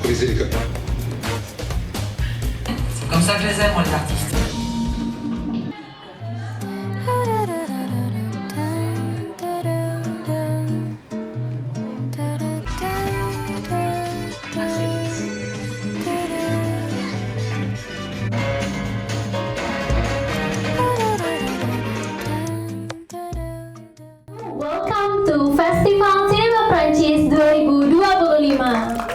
briser les codes. C'est comme ça que je les aime, moi, les artistes. Welcome to Festival Cinema Prancis 2025.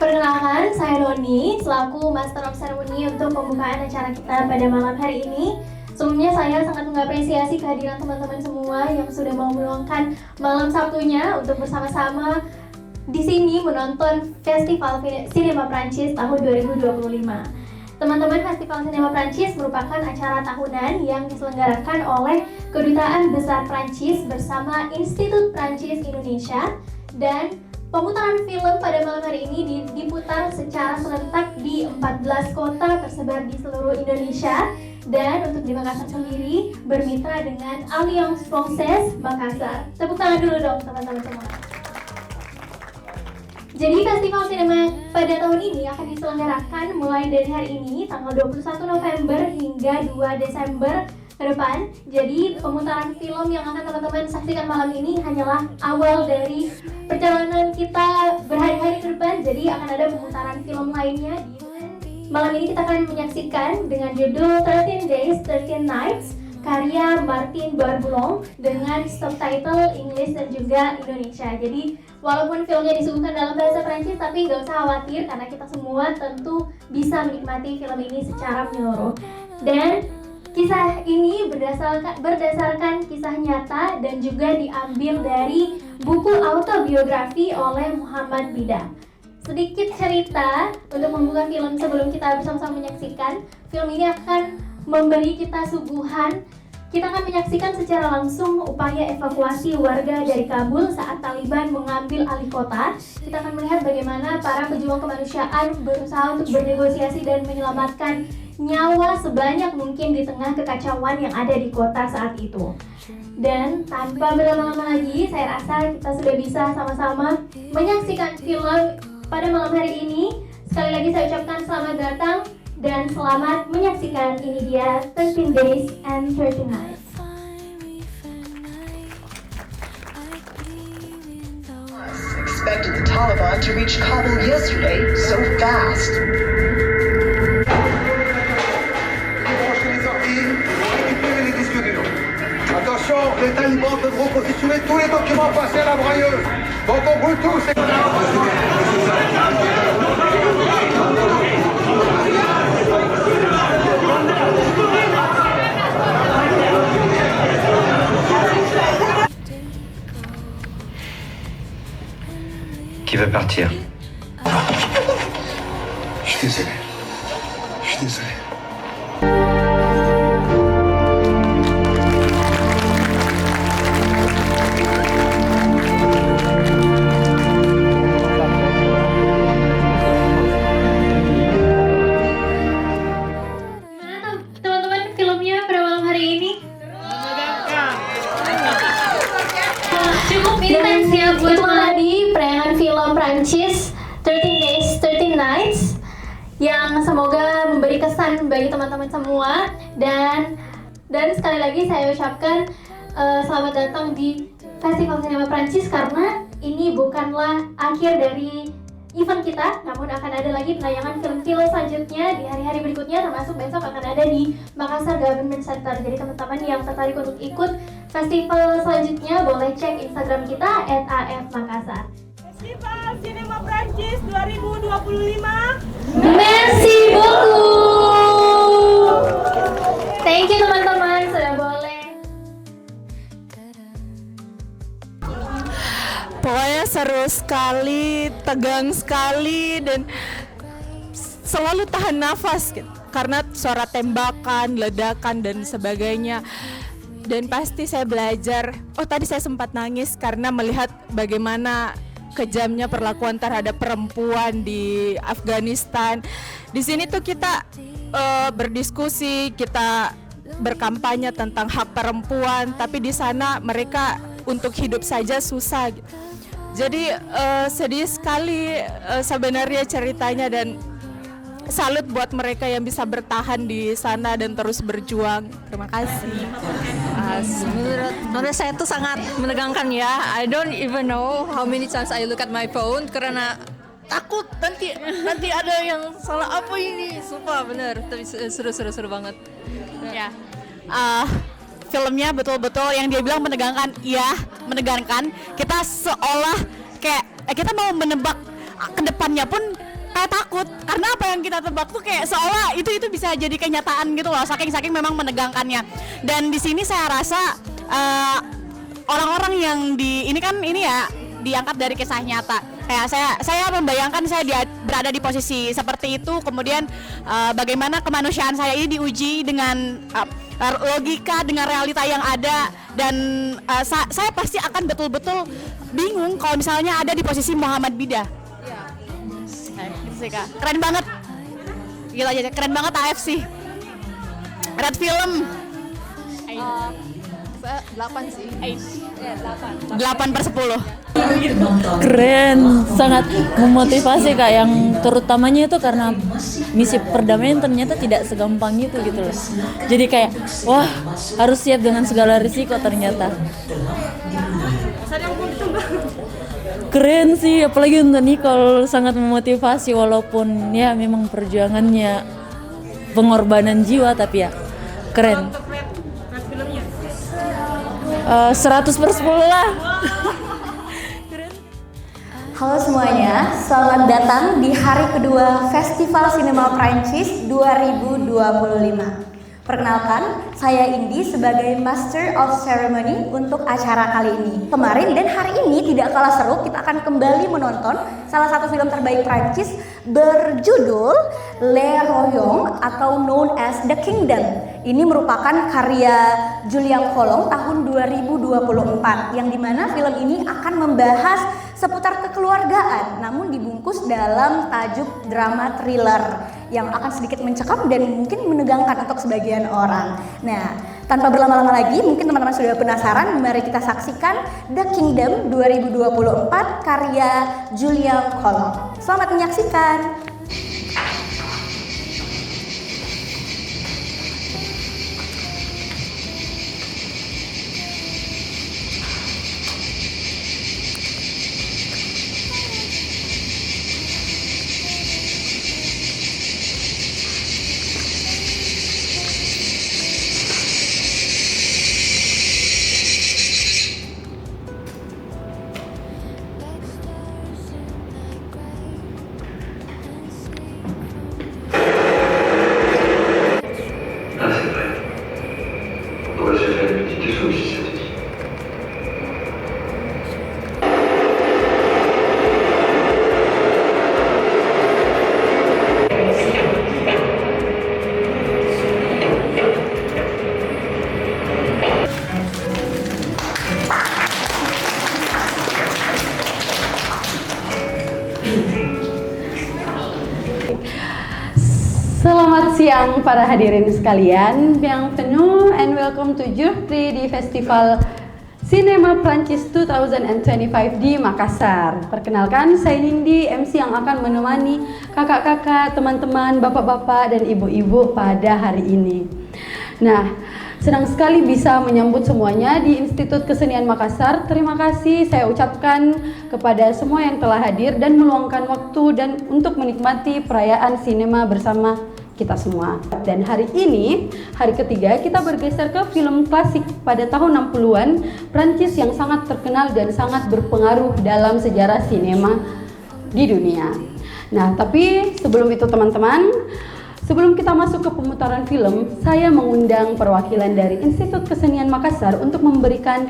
Perkenalkan, saya Roni selaku Master of Ceremony untuk pembukaan acara kita pada malam hari ini. Sebelumnya saya sangat mengapresiasi kehadiran teman-teman semua yang sudah mau meluangkan malam Sabtunya untuk bersama-sama di sini menonton Festival Cinema Prancis tahun 2025. Teman-teman, Festival Cinema Prancis merupakan acara tahunan yang diselenggarakan oleh Kedutaan Besar Prancis bersama Institut Prancis Indonesia, dan pemutaran film pada malam hari ini diputar secara serentak di 14 kota tersebar di seluruh Indonesia, dan untuk di Makassar sendiri bermitra dengan Alliance Française Makassar. Tepuk tangan dulu dong teman-teman semua. Jadi Festival Cinema pada tahun ini akan diselenggarakan mulai dari hari ini tanggal 21 November hingga 2 Desember ke depan. Jadi pemutaran film yang akan teman-teman saksikan malam ini hanyalah awal dari perjalanan kita berhari-hari ke depan. Jadi akan ada pemutaran film lainnya. Malam ini kita akan menyaksikan dengan judul 13 Days, 13 Nights karya Martin Barbulong dengan subtitle English dan juga Indonesia. Jadi walaupun filmnya disuguhkan dalam bahasa Prancis, tapi nggak usah khawatir karena kita semua tentu bisa menikmati film ini secara menyeluruh. Dan kisah ini berdasarkan kisah nyata dan juga diambil dari buku autobiografi oleh Muhammad Bidang. Sedikit cerita untuk membuka film sebelum kita bersama-sama menyaksikan. Film ini akan memberi kita suguhan. Kita akan menyaksikan secara langsung upaya evakuasi warga dari Kabul saat Taliban mengambil alih kota. Kita akan melihat bagaimana para pejuang kemanusiaan berusaha untuk bernegosiasi dan menyelamatkan nyawa sebanyak mungkin di tengah kekacauan yang ada di kota saat itu. Dan tanpa berlama-lama lagi, saya rasa kita sudah bisa sama-sama menyaksikan film pada malam hari ini. Sekali lagi saya ucapkan selamat datang dan selamat menyaksikan. Ini dia 13 Days and 13 Nights. Expected the Taliban to reach Kabul yesterday so fast. Attention, les talibans peuvent reconstituer tous les documents passés à la brailleuse. Donc on brûle tous. Qui veut partir? Je suis désolé. Je suis désolé. Teman-teman, filmnya pada malam hari ini cukup intens ya buat tadi penayangan film Prancis 13 Days, 13 Nights yang semoga memberi kesan bagi teman-teman semua, dan sekali lagi saya ucapkan selamat datang di Festival Cinema Prancis, karena ini bukanlah akhir dari event kita, namun akan ada lagi penayangan film-film selanjutnya di hari-hari berikutnya, termasuk besok akan ada di Makassar Government Center. Jadi teman-teman yang tertarik untuk ikut festival selanjutnya boleh cek Instagram kita @afmakassar. Festival Cinema Prancis 2025. Merci beaucoup. Thank you teman-teman, sudah boleh. Pokoknya seru sekali, tegang sekali, dan selalu tahan nafas gitu, karena suara tembakan, ledakan dan sebagainya. Dan pasti saya belajar. Oh, tadi saya sempat nangis karena melihat bagaimana kejamnya perlakuan terhadap perempuan di Afghanistan. Di sini tuh kita berdiskusi, kita berkampanye tentang hak perempuan, tapi di sana mereka untuk hidup saja susah gitu. Jadi sedih sekali sebenarnya ceritanya, dan salut buat mereka yang bisa bertahan di sana dan terus berjuang. Terima kasih. Menurut saya itu sangat menegangkan ya. I don't even know how many times I look at my phone karena takut nanti ada yang salah apa ini. Sumpah bener, tapi seru banget. Ya. Filmnya betul-betul yang dia bilang menegangkan, iya menegangkan. Kita seolah kayak kita mau menebak ke depannya pun kayak takut, karena apa yang kita tebak tuh kayak seolah itu bisa jadi kenyataan gitu loh, saking memang menegangkannya. Dan di sini saya rasa orang-orang yang ini ya diangkat dari kisah nyata. Kayak saya membayangkan saya berada di posisi seperti itu, kemudian bagaimana kemanusiaan saya ini diuji dengan logika, dengan realita yang ada, dan saya pasti akan betul-betul bingung kalau misalnya ada di posisi Muhammad Bida. Keren banget, gila aja, keren banget AFC. Red Film 8 sih. 8/10. Keren, sangat memotivasi Kak, yang terutamanya itu karena misi perdamaian ternyata tidak segampang itu gitu loh. Jadi kayak wah, harus siap dengan segala risiko ternyata. Keren sih, apalagi untuk Nicole, sangat memotivasi walaupun ya memang perjuangannya pengorbanan jiwa, tapi ya keren. 100/10 lah. Halo semuanya, selamat datang di hari kedua Festival Sinema Prancis 2025. Perkenalkan, saya Indi sebagai Master of Ceremony untuk acara kali ini. Kemarin dan hari ini tidak kalah seru, kita akan kembali menonton salah satu film terbaik Prancis berjudul Le Royaume atau known as The Kingdom. Ini merupakan karya Julien Colomb tahun 2024, yang dimana film ini akan membahas seputar kekeluargaan namun dibungkus dalam tajuk drama thriller yang akan sedikit mencekam dan mungkin menegangkan untuk sebagian orang. Nah, tanpa berlama-lama lagi, mungkin teman-teman sudah penasaran, mari kita saksikan The Kingdom 2024 karya Julien Colomb. Selamat menyaksikan. Selamat siang para hadirin sekalian. Bienvenue and welcome to Jour 3 di Festival Sinema Prancis 2025 di Makassar. Perkenalkan, saya Nindi, MC yang akan menemani kakak-kakak, teman-teman, bapak-bapak, dan ibu-ibu pada hari ini. Nah, senang sekali bisa menyambut semuanya di Institut Kesenian Makassar. Terima kasih saya ucapkan kepada semua yang telah hadir dan meluangkan waktu dan untuk menikmati perayaan sinema bersama kita semua. Dan hari ini, hari ketiga, kita bergeser ke film klasik pada tahun 60-an Prancis yang sangat terkenal dan sangat berpengaruh dalam sejarah sinema di dunia. Nah, tapi sebelum itu teman-teman, sebelum kita masuk ke pemutaran film, saya mengundang perwakilan dari Institut Kesenian Makassar untuk memberikan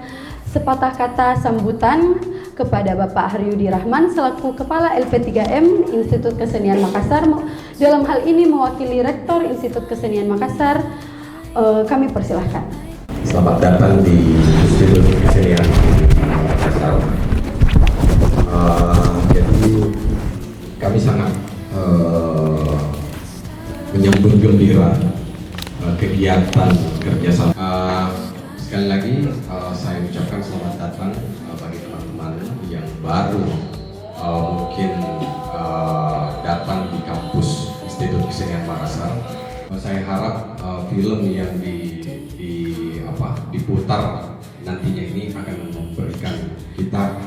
sepatah kata sambutan kepada Bapak Haryudi Rahman selaku Kepala LP3M Institut Kesenian Makassar. Dalam hal ini mewakili Rektor Institut Kesenian Makassar, kami persilahkan. Selamat datang di Institut Kesenian Makassar. Jadi kami sangat menyambut gembira kegiatan kerjasama. Sekali lagi saya ucapkan selamat datang bagi teman-teman yang yang baru mungkin datang di kampus Institut Kesenian Makassar. Saya harap film yang diputar nantinya ini akan memberikan kita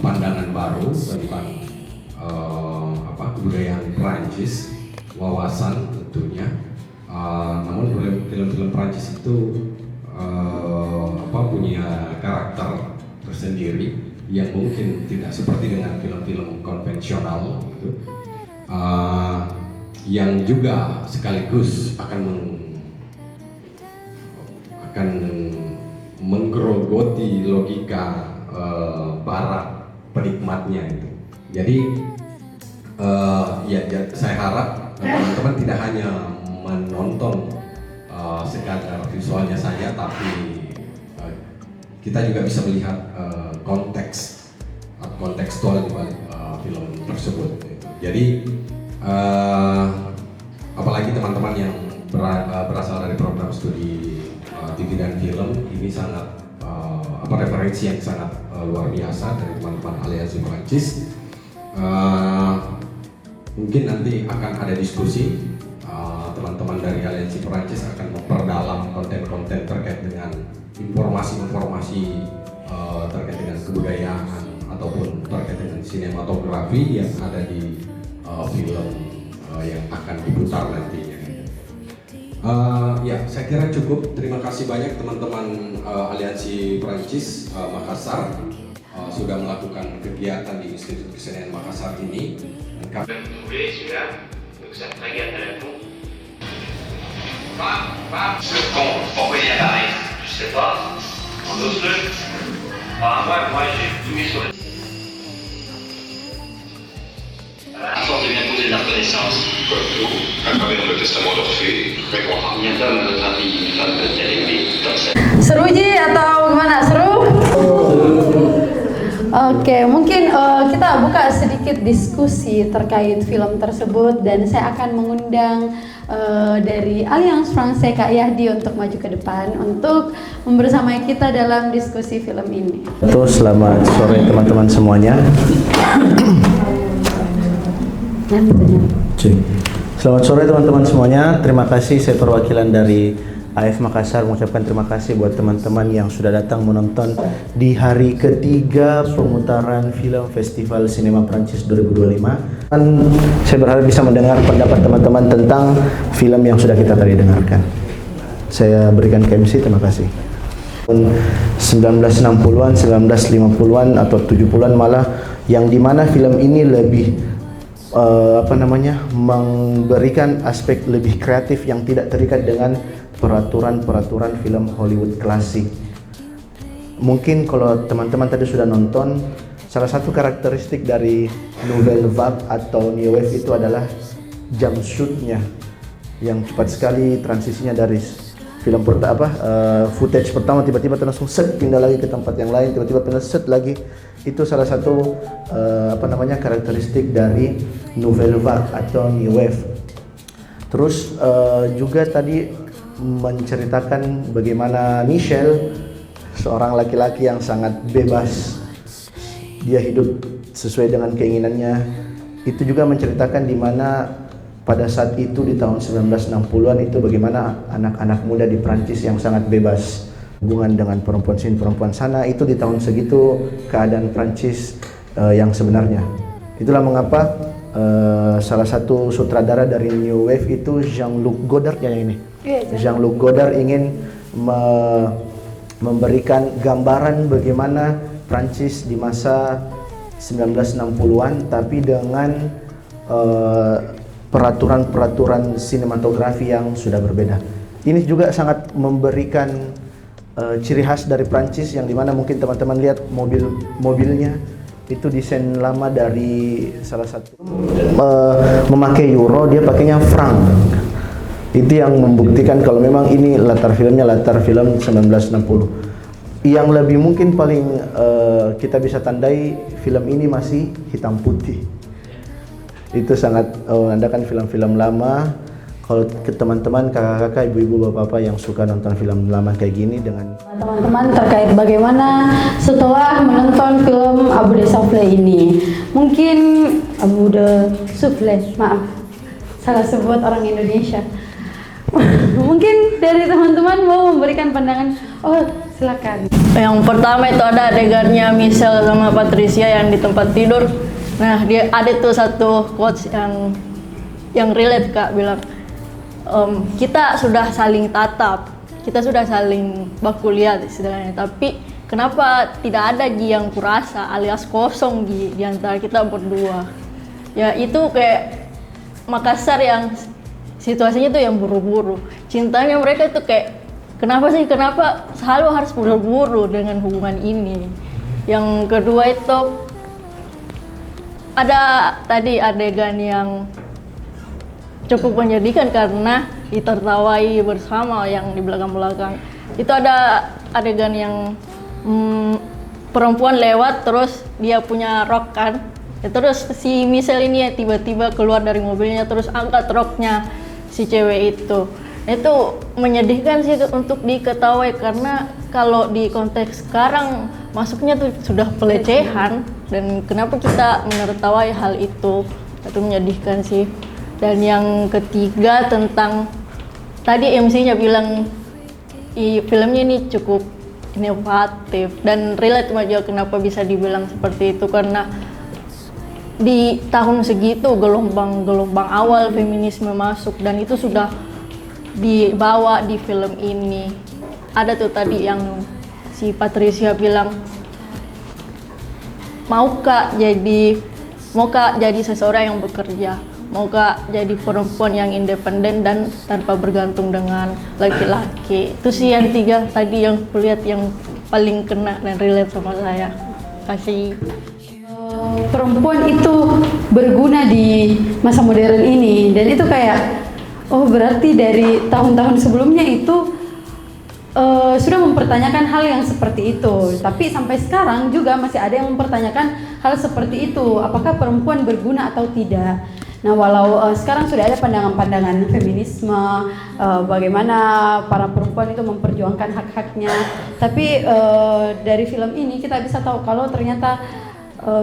pandangan baru tentang kebudayaan Perancis, wawasan tentunya. Namun film-film Perancis itu punya karakter tersendiri yang mungkin tidak seperti dengan film-film konvensional gitu. Yang juga sekaligus akan menggerogoti logika barat penikmatnya itu. Jadi saya harap teman-teman tidak hanya menonton sekadar visualnya saja, tapi kita juga bisa melihat kontekstual di balik film tersebut. Jadi apalagi teman-teman yang berasal dari program studi TV dan film, ini sangat referensi yang sangat luar biasa dari teman-teman Aliansi Perancis. Mungkin nanti akan ada diskusi, teman-teman dari Aliansi Perancis akan memperdalam konten-konten terkait dengan informasi-informasi terkait dengan kebudayaan ataupun terkait dengan sinematografi yang ada di film yang akan diputar nantinya. Saya kira cukup. Terima kasih banyak teman-teman Aliansi Perancis Makassar sudah melakukan kegiatan di Institut Kesenian Makassar ini. À force de bien poser de la reconnaissance. Comme nous, à travers le testament d'Orphée, mémoire. Il n'y a pas dans notre avis une femme qui a aimé comme ça. Seru Ji atau gimana? Seru? Oke, mungkin kita buka sedikit diskusi terkait film tersebut dan saya akan mengundang dari Alliance Francaise Kak Yahdi untuk maju ke depan untuk membersamai kita dalam diskusi film ini. Selamat sore teman-teman semuanya. Selamat sore teman-teman semuanya. Terima kasih, saya perwakilan dari AF Makassar mengucapkan terima kasih buat teman-teman yang sudah datang menonton di hari ketiga pemutaran film Festival Sinema Prancis 2025. Dan saya berharap bisa mendengar pendapat teman-teman tentang film yang sudah kita tadi dengarkan. Saya berikan ke MC, terima kasih. 1960-an, 1950-an atau 70-an malah, yang dimana film ini lebih memberikan aspek lebih kreatif yang tidak terikat dengan peraturan-peraturan film Hollywood klasik. Mungkin kalau teman-teman tadi sudah nonton, salah satu karakteristik dari Nouvelle Vague atau New Wave itu adalah jump shoot-nya yang cepat sekali, transisinya dari film footage pertama tiba-tiba langsung set pindah lagi ke tempat yang lain, tiba-tiba pindah set lagi. Itu salah satu karakteristik dari Nouvelle Vague atau New Wave. Terus juga tadi menceritakan bagaimana Michel, seorang laki-laki yang sangat bebas, dia hidup sesuai dengan keinginannya. Itu juga menceritakan di mana pada saat itu di tahun 1960-an itu bagaimana anak-anak muda di Prancis yang sangat bebas hubungan dengan perempuan sini perempuan sana. Itu di tahun segitu keadaan Prancis yang sebenarnya. Itulah mengapa salah satu sutradara dari New Wave itu Jean-Luc Godard yang ini. Jean-Luc Godard ingin memberikan gambaran bagaimana Prancis di masa 1960-an tapi dengan peraturan-peraturan sinematografi yang sudah berbeda. Ini juga sangat memberikan ciri khas dari Prancis yang dimana mungkin teman-teman lihat mobilnya itu desain lama dari salah satu memakai euro, dia pakainya franc. Itu yang membuktikan kalau memang ini latar filmnya latar film 1960. Yang lebih mungkin paling kita bisa tandai film ini masih hitam putih. Itu sangat menandakan film-film lama. Kalau ke teman-teman, kakak-kakak, ibu-ibu, bapak-bapak yang suka nonton film lama kayak gini dengan teman-teman terkait bagaimana setelah menonton film Abu de Souffle ini. Mungkin Abu de Souffle, maaf, salah sebut orang Indonesia. Mungkin dari teman-teman mau memberikan pandangan. Oh, silakan. Yang pertama itu ada adegannya Michelle sama Patricia yang di tempat tidur. Nah, dia ada tuh satu quotes yang relate, Kak, bilang kita sudah saling tatap, kita sudah saling baku lihat istilahnya, tapi kenapa tidak ada Ji yang kurasa alias kosong Ji di antara kita berdua. Ya itu kayak Makassar yang situasinya tuh yang buru-buru. Cintanya mereka itu kayak kenapa selalu harus buru-buru dengan hubungan ini. Yang kedua itu ada tadi adegan yang cukup menyedihkan karena ditertawai bersama yang di belakang-belakang. Itu ada adegan yang perempuan lewat terus dia punya rok kan. Ya, terus si Michelle ini ya tiba-tiba keluar dari mobilnya terus angkat roknya si cewek itu. Itu menyedihkan sih untuk diketahui karena kalau di konteks sekarang masuknya tuh sudah pelecehan dan kenapa kita menertawai hal itu menyedihkan sih. Dan yang ketiga tentang tadi MC-nya bilang filmnya ini cukup inovatif dan relate aja kenapa bisa dibilang seperti itu karena di tahun segitu gelombang awal feminisme masuk dan itu sudah dibawa di film ini. Ada tuh tadi yang si Patricia bilang mau kak jadi seseorang yang bekerja, mau kak jadi perempuan yang independen dan tanpa bergantung dengan laki-laki. Itu sih yang tiga tadi yang kulihat yang paling kena dan relate sama saya. Kasih. Perempuan itu berguna di masa modern ini dan itu kayak oh berarti dari tahun-tahun sebelumnya itu sudah mempertanyakan hal yang seperti itu, tapi sampai sekarang juga masih ada yang mempertanyakan hal seperti itu, apakah perempuan berguna atau tidak. Nah walau sekarang sudah ada pandangan-pandangan feminisme, bagaimana para perempuan itu memperjuangkan hak-haknya, tapi dari film ini kita bisa tahu kalau ternyata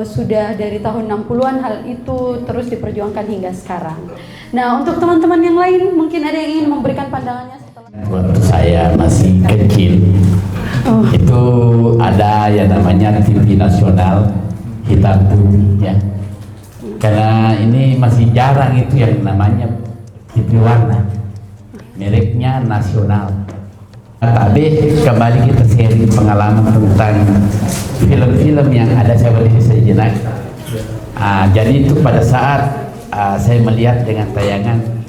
sudah dari tahun 60-an hal itu terus diperjuangkan hingga sekarang. Nah untuk teman-teman yang lain mungkin ada yang ingin memberikan pandangannya. Waktu saya masih kecil, itu ada yang namanya TV nasional hitam putih ya. Karena ini masih jarang itu yang namanya TV warna, mereknya nasional. Tapi kembali kita sharing pengalaman tentang film-film yang ada saya beri sejenak. Jadi itu pada saat saya melihat dengan tayangan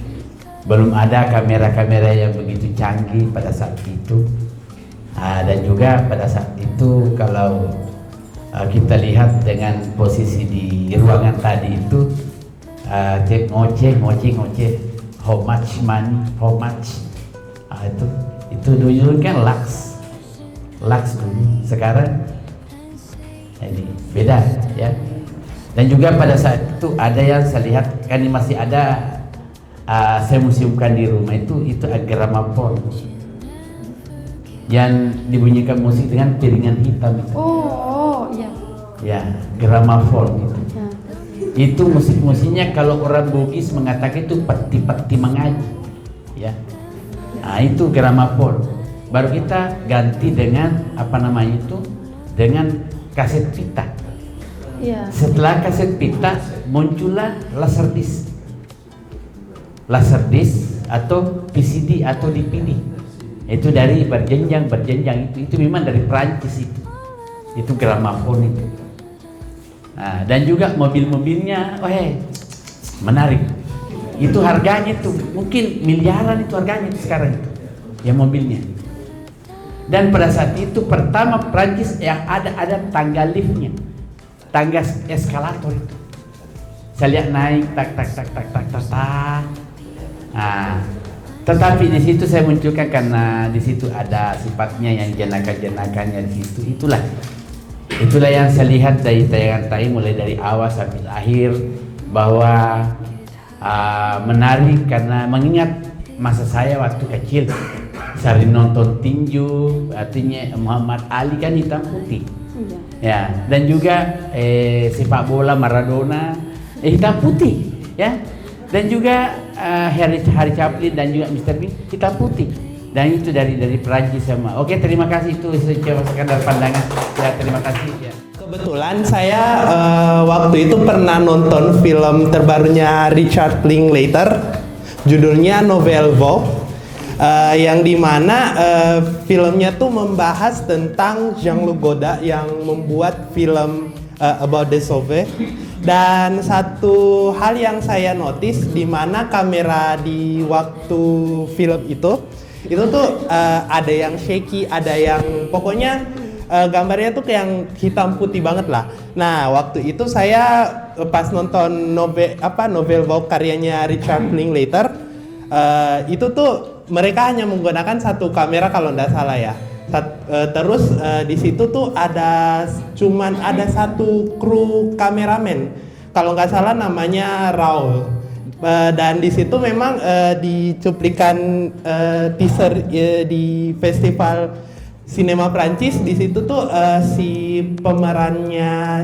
belum ada kamera-kamera yang begitu canggih pada saat itu, dan juga pada saat itu kalau kita lihat dengan posisi di ruangan tadi itu ngoceh, how much money, how much, itu dulu kan laks dulu, sekarang ini beda ya. Dan juga pada saat itu ada yang saya lihat kan ini masih ada. Saya museumkan di rumah itu gramafon yang dibunyikan musik dengan piringan hitam itu. Oh iya. Ya, gramafon itu. Ya. Itu musik-musiknya kalau orang Bugis mengatakan itu peti-peti mengaji. Ya. Nah, itu gramafon. Baru kita ganti dengan dengan kaset pita. Ya. Setelah kaset pita muncullah laserdisc atau PCD atau DVD. Itu dari berjenjang itu memang dari Prancis itu gramafon itu. Nah, dan juga mobil-mobilnya menarik. Itu harganya tuh mungkin miliaran itu harganya itu sekarang itu ya mobilnya. Dan pada saat itu pertama Prancis yang ada tangga liftnya, tangga eskalator itu. Saya lihat naik tak. Nah, tetapi di situ saya munculkan karena di situ ada sifatnya yang jenaka-jenakannya di situ. Itulah yang saya lihat dari tayangan mulai dari awal sampai akhir bahwa menarik karena mengingat masa saya waktu kecil sering nonton tinju, artinya Muhammad Ali kan hitam putih. Ya, dan juga sepak bola Maradona hitam putih, ya. Dan juga Harry Chaplin dan juga Mr. Bean hitam putih. Dan itu dari Perancis sama. Oke, terima kasih, itu cuma sekadar pandangan. Ya, terima kasih ya. Kebetulan saya waktu itu pernah nonton film terbarunya Richard Linklater, judulnya Nouvelle Vague. Yang dimana filmnya tuh membahas tentang Jean-Luc Godard yang membuat film About the Sauve. Dan satu hal yang saya notice di mana kamera di waktu film itu tuh ada yang shaky, ada yang pokoknya gambarnya tuh kayak yang hitam putih banget lah. Nah, waktu itu saya pas nonton Nouvelle Vague karyanya Richard Linklater, itu tuh mereka hanya menggunakan satu kamera kalau nggak salah ya. Terus di situ tuh cuman ada satu kru kameramen, kalau nggak salah namanya Raoul. Dan di situ memang di cuplikan teaser di festival sinema Prancis, di situ tuh si pemerannya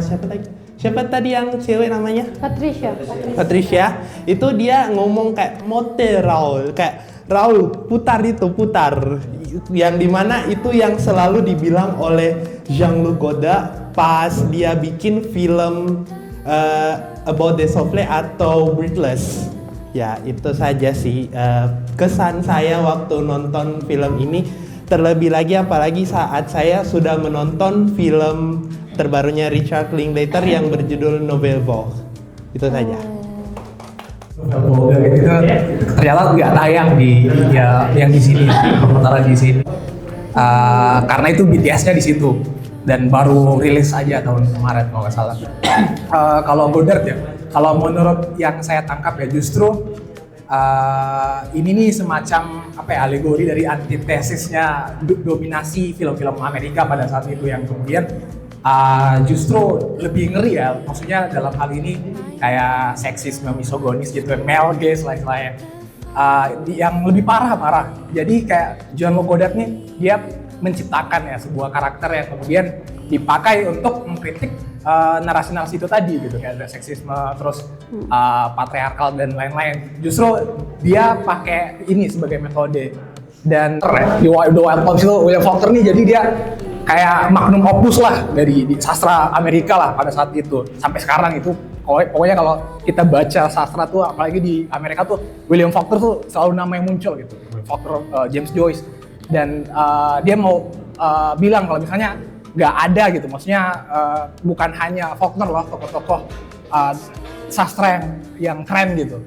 siapa tadi yang cewek namanya? Patricia. Itu dia ngomong kayak mote Raoul, kayak Raoul putar, yang dimana itu yang selalu dibilang oleh Jean-Luc Godard pas dia bikin film About the Souffle atau Breathless. Ya, itu saja sih kesan saya waktu nonton film ini. Terlebih lagi apalagi saat saya sudah menonton film terbarunya Richard Linklater yang berjudul Nouvelle Vague. Itu saja. Itu ternyata nggak tayang di yang di sini, pemutaran di sini. Karena itu BTS-nya di situ dan baru rilis aja tahun kemarin kalau nggak salah. Kalau Godard ya, kalau menurut yang saya tangkap ya justru ini nih semacam alegori dari antitesisnya dominasi film-film Amerika pada saat itu yang kemudian justru lebih ngeri ya, maksudnya dalam hal ini kayak seksisme, misogonis gitu, male gaze lah istilahnya, yang lebih parah. Jadi kayak Jean-Luc Godard nih, dia menciptakan ya sebuah karakter yang kemudian dipakai untuk mengkritik narasi-narasi itu tadi gitu, kayak ada seksisme, terus patriarkal dan lain-lain. Justru dia pakai ini sebagai metode. Dan di The Wild Poems itu William Faulkner nih, jadi dia kayak magnum opus lah dari sastra Amerika lah pada saat itu sampai sekarang itu. Pokoknya kalau kita baca sastra tuh, apalagi di Amerika tuh, William Faulkner tuh selalu nama yang muncul gitu. William Faulkner, James Joyce, dan dia mau bilang kalau misalnya nggak ada gitu, maksudnya bukan hanya Faulkner loh, tokoh-tokoh sastra yang keren gitu.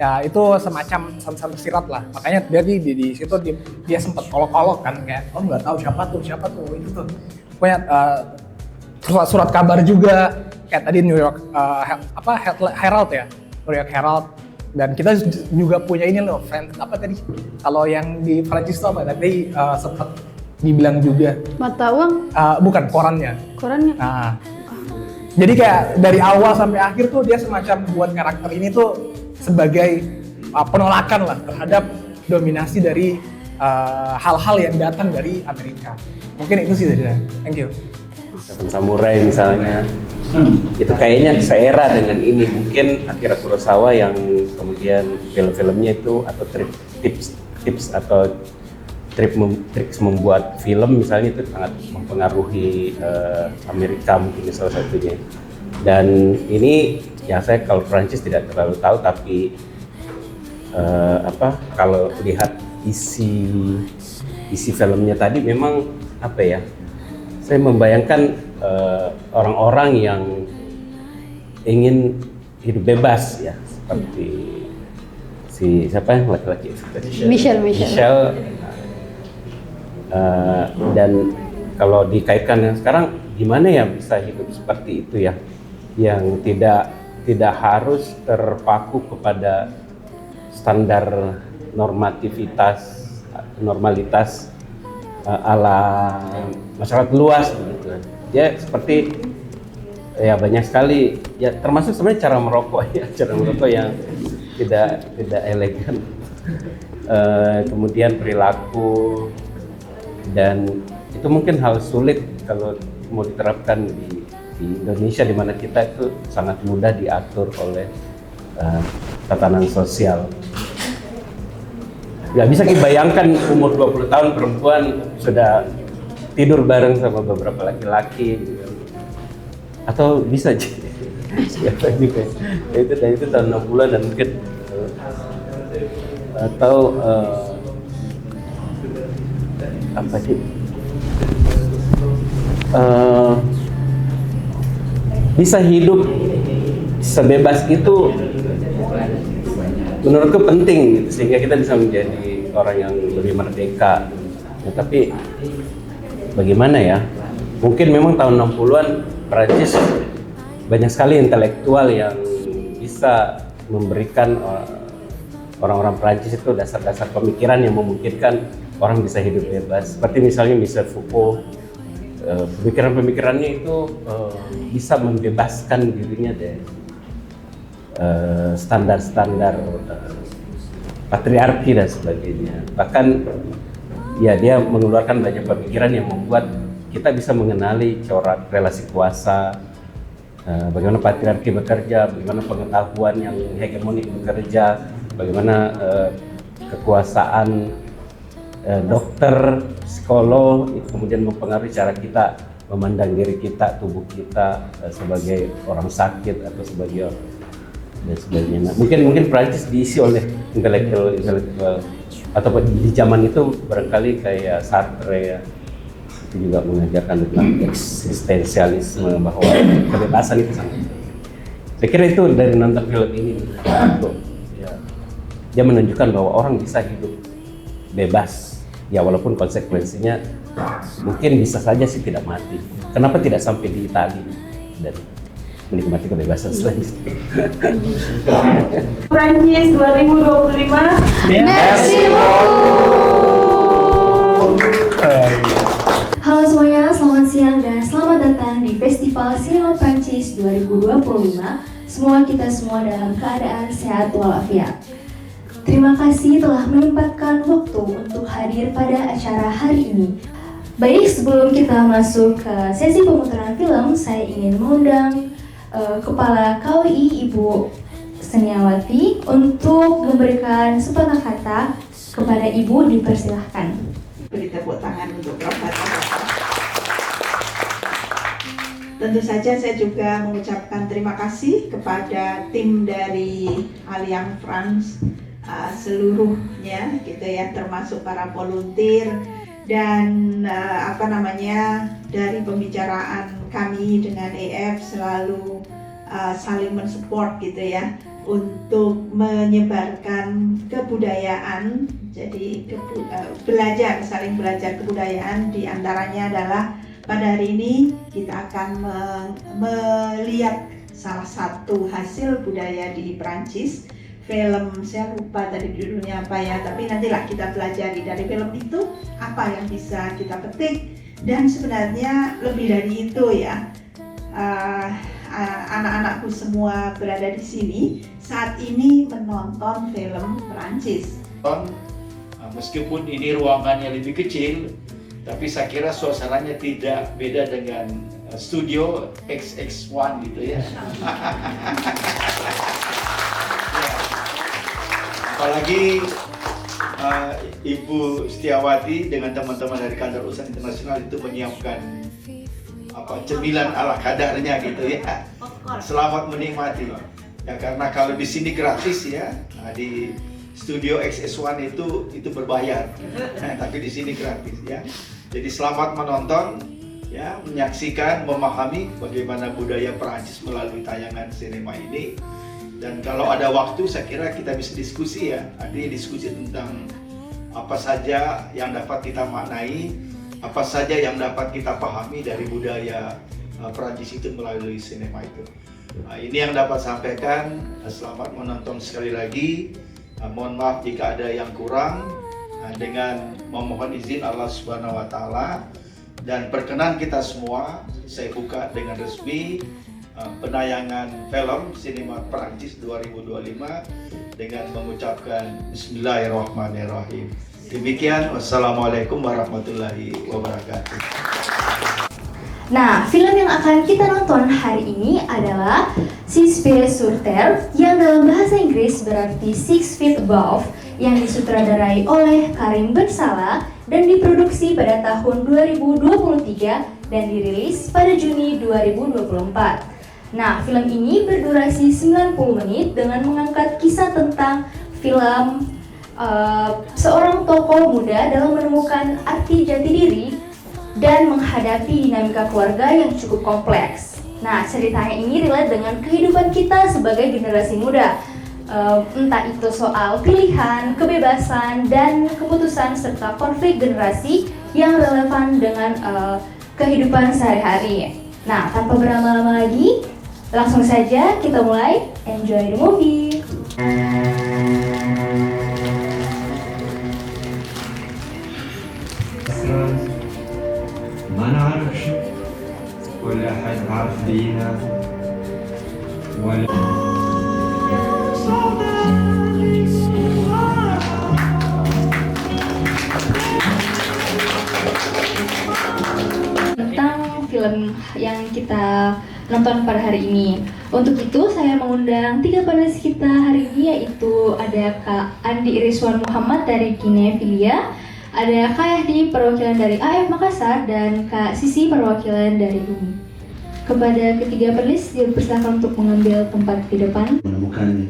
Ya itu semacam tersirat lah. Makanya dari di situ dia sempat kolok-kolok kan, kayak nggak tahu siapa tuh itu tuh. Pokoknya surat kabar juga kayak tadi New York Herald ya, New York Herald. Dan kita juga punya ini loh, tadi kalau yang di Prancis itu apa tadi sempat dibilang juga mata uang? Bukan, korannya. Nah, jadi kayak dari awal sampai akhir tuh dia semacam buat karakter ini tuh sebagai penolakan lah terhadap dominasi dari hal-hal yang datang dari Amerika. Mungkin itu sih dari saya. Thank you. Samurai misalnya, itu kayaknya seera dengan ini. Mungkin Akira Kurosawa yang kemudian film-filmnya itu atau tips atau trik membuat film misalnya itu sangat mempengaruhi Amerika, mungkin salah satunya. Dan ini ya saya kalau Prancis tidak terlalu tahu, tapi kalau lihat isi filmnya tadi memang saya membayangkan orang-orang yang ingin hidup bebas ya, seperti siapa yang laki-laki Michelle. Dan kalau dikaitkan yang sekarang, gimana ya bisa hidup seperti itu ya, yang tidak harus terpaku kepada standar normalitas ala masyarakat luas begitu. Ya seperti ya banyak sekali ya, termasuk sebenarnya cara merokok yang tidak elegan. kemudian perilaku, dan itu mungkin hal sulit kalau mau diterapkan di Indonesia, di mana kita itu sangat mudah diatur oleh tatanan sosial. Gak bisa dibayangkan umur 20 tahun perempuan sudah tidur bareng sama beberapa laki-laki gitu. Atau bisa siapa juga itu tahun 60-an dan mungkin atau apa sih bisa hidup sebebas itu, menurutku penting gitu, sehingga kita bisa menjadi orang yang lebih merdeka. Ya, tapi bagaimana ya? Mungkin memang tahun 60-an Prancis banyak sekali intelektual yang bisa memberikan orang-orang Prancis itu dasar-dasar pemikiran yang memungkinkan orang bisa hidup bebas. Seperti misalnya Michel Foucault, pemikiran-pemikirannya itu bisa membebaskan dirinya dari standar-standar patriarki dan sebagainya. Bahkan ya dia mengeluarkan banyak pemikiran yang membuat kita bisa mengenali corak relasi kuasa, bagaimana patriarki bekerja, bagaimana pengetahuan yang hegemonik bekerja, bagaimana kekuasaan dokter, psikolog itu kemudian mempengaruhi cara kita memandang diri kita, tubuh kita sebagai orang sakit atau sebagai dan sebagainya. Nah, mungkin Prancis diisi oleh intelektual atau di zaman itu barangkali kayak Sartre ya, itu juga mengajarkan tentang eksistensialisme, bahwa kebebasan itu sangat penting. Saya kira itu dari nonton film ini ya, dia menunjukkan bahwa orang bisa hidup bebas ya, walaupun konsekuensinya mungkin bisa saja sih tidak mati. Kenapa tidak sampai di Italia dan menikmati kebebasan selanjutnya? Prancis 2025. Merci Halo semuanya, selamat siang dan selamat datang di Festival Sinema Prancis 2025. Semoga kita semua dalam keadaan sehat walafiat. Terima kasih telah menyempatkan waktu untuk hadir pada acara hari ini. Baik, sebelum kita masuk ke sesi pemutaran film, saya ingin mengundang Kepala KWI Ibu Seniawati untuk memberikan sepatah kata kepada Ibu, dipersilahkan. Beri tepuk tangan untuk Bapak. Tentu saja saya juga mengucapkan terima kasih kepada tim dari Allianz France seluruhnya gitu ya, termasuk para volunteer dan dari pembicaraan kami dengan EF selalu saling mensupport gitu ya untuk menyebarkan kebudayaan. Jadi saling belajar kebudayaan, diantaranya adalah pada hari ini kita akan melihat salah satu hasil budaya di Prancis. Film, saya lupa tadi judulnya apa ya, tapi nantilah kita pelajari dari film itu apa yang bisa kita petik. Dan sebenarnya lebih dari itu ya, anak-anakku semua berada di sini saat ini menonton film Prancis. Meskipun ini ruangannya lebih kecil, tapi saya kira suasananya tidak beda dengan studio XX1 gitu ya. Apalagi Ibu Setiawati dengan teman-teman dari kantor usaha internasional itu menyiapkan cemilan ala kadarnya gitu ya. Selamat menikmati. Ya, karena kalau di sini gratis ya, di studio XS1 itu berbayar, tapi di sini gratis ya. Jadi selamat menonton ya, menyaksikan, memahami bagaimana budaya Perancis melalui tayangan sinema ini. Dan kalau ada waktu, saya kira kita bisa diskusi ya. Ada diskusi tentang apa saja yang dapat kita maknai, apa saja yang dapat kita pahami dari budaya Perancis itu melalui sinema itu. Ini yang dapat sampaikan. Selamat menonton sekali lagi. Mohon maaf jika ada yang kurang. Dengan memohon izin Allah Subhanahu wa Ta'ala dan perkenan kita semua, saya buka dengan resmi penayangan film sinema Perancis 2025 dengan mengucapkan Bismillahirrahmanirrahim. Demikian, wassalamualaikum warahmatullahi wabarakatuh. Nah, film yang akan kita nonton hari ini adalah Six Pieds sur Terre, yang dalam bahasa Inggris berarti 6 Feet Above, yang disutradarai oleh Karim Bersala dan diproduksi pada tahun 2023 dan dirilis pada Juni 2024. Nah, film ini berdurasi 90 menit dengan mengangkat kisah tentang film seorang tokoh muda dalam menemukan arti jati diri dan menghadapi dinamika keluarga yang cukup kompleks. Nah, ceritanya ini relate dengan kehidupan kita sebagai generasi muda. Entah itu soal pilihan, kebebasan, dan keputusan serta konflik generasi yang relevan dengan kehidupan sehari-hari. Nah, tanpa berlama-lama lagi, langsung saja kita mulai. Enjoy the movie. ما نعرفش ولا حد عارف بينا ولا tentang film yang kita nonton pada hari ini. Untuk itu saya mengundang 3 panelis kita hari ini, yaitu ada Kak Andi Iriswan Muhammad dari Kinefilia, ada Kak Yahdi perwakilan dari AF Makassar, dan Kak Sisi perwakilan dari UMI. Kepada ketiga panelis dipersilakan untuk mengambil tempat di depan. Menemukan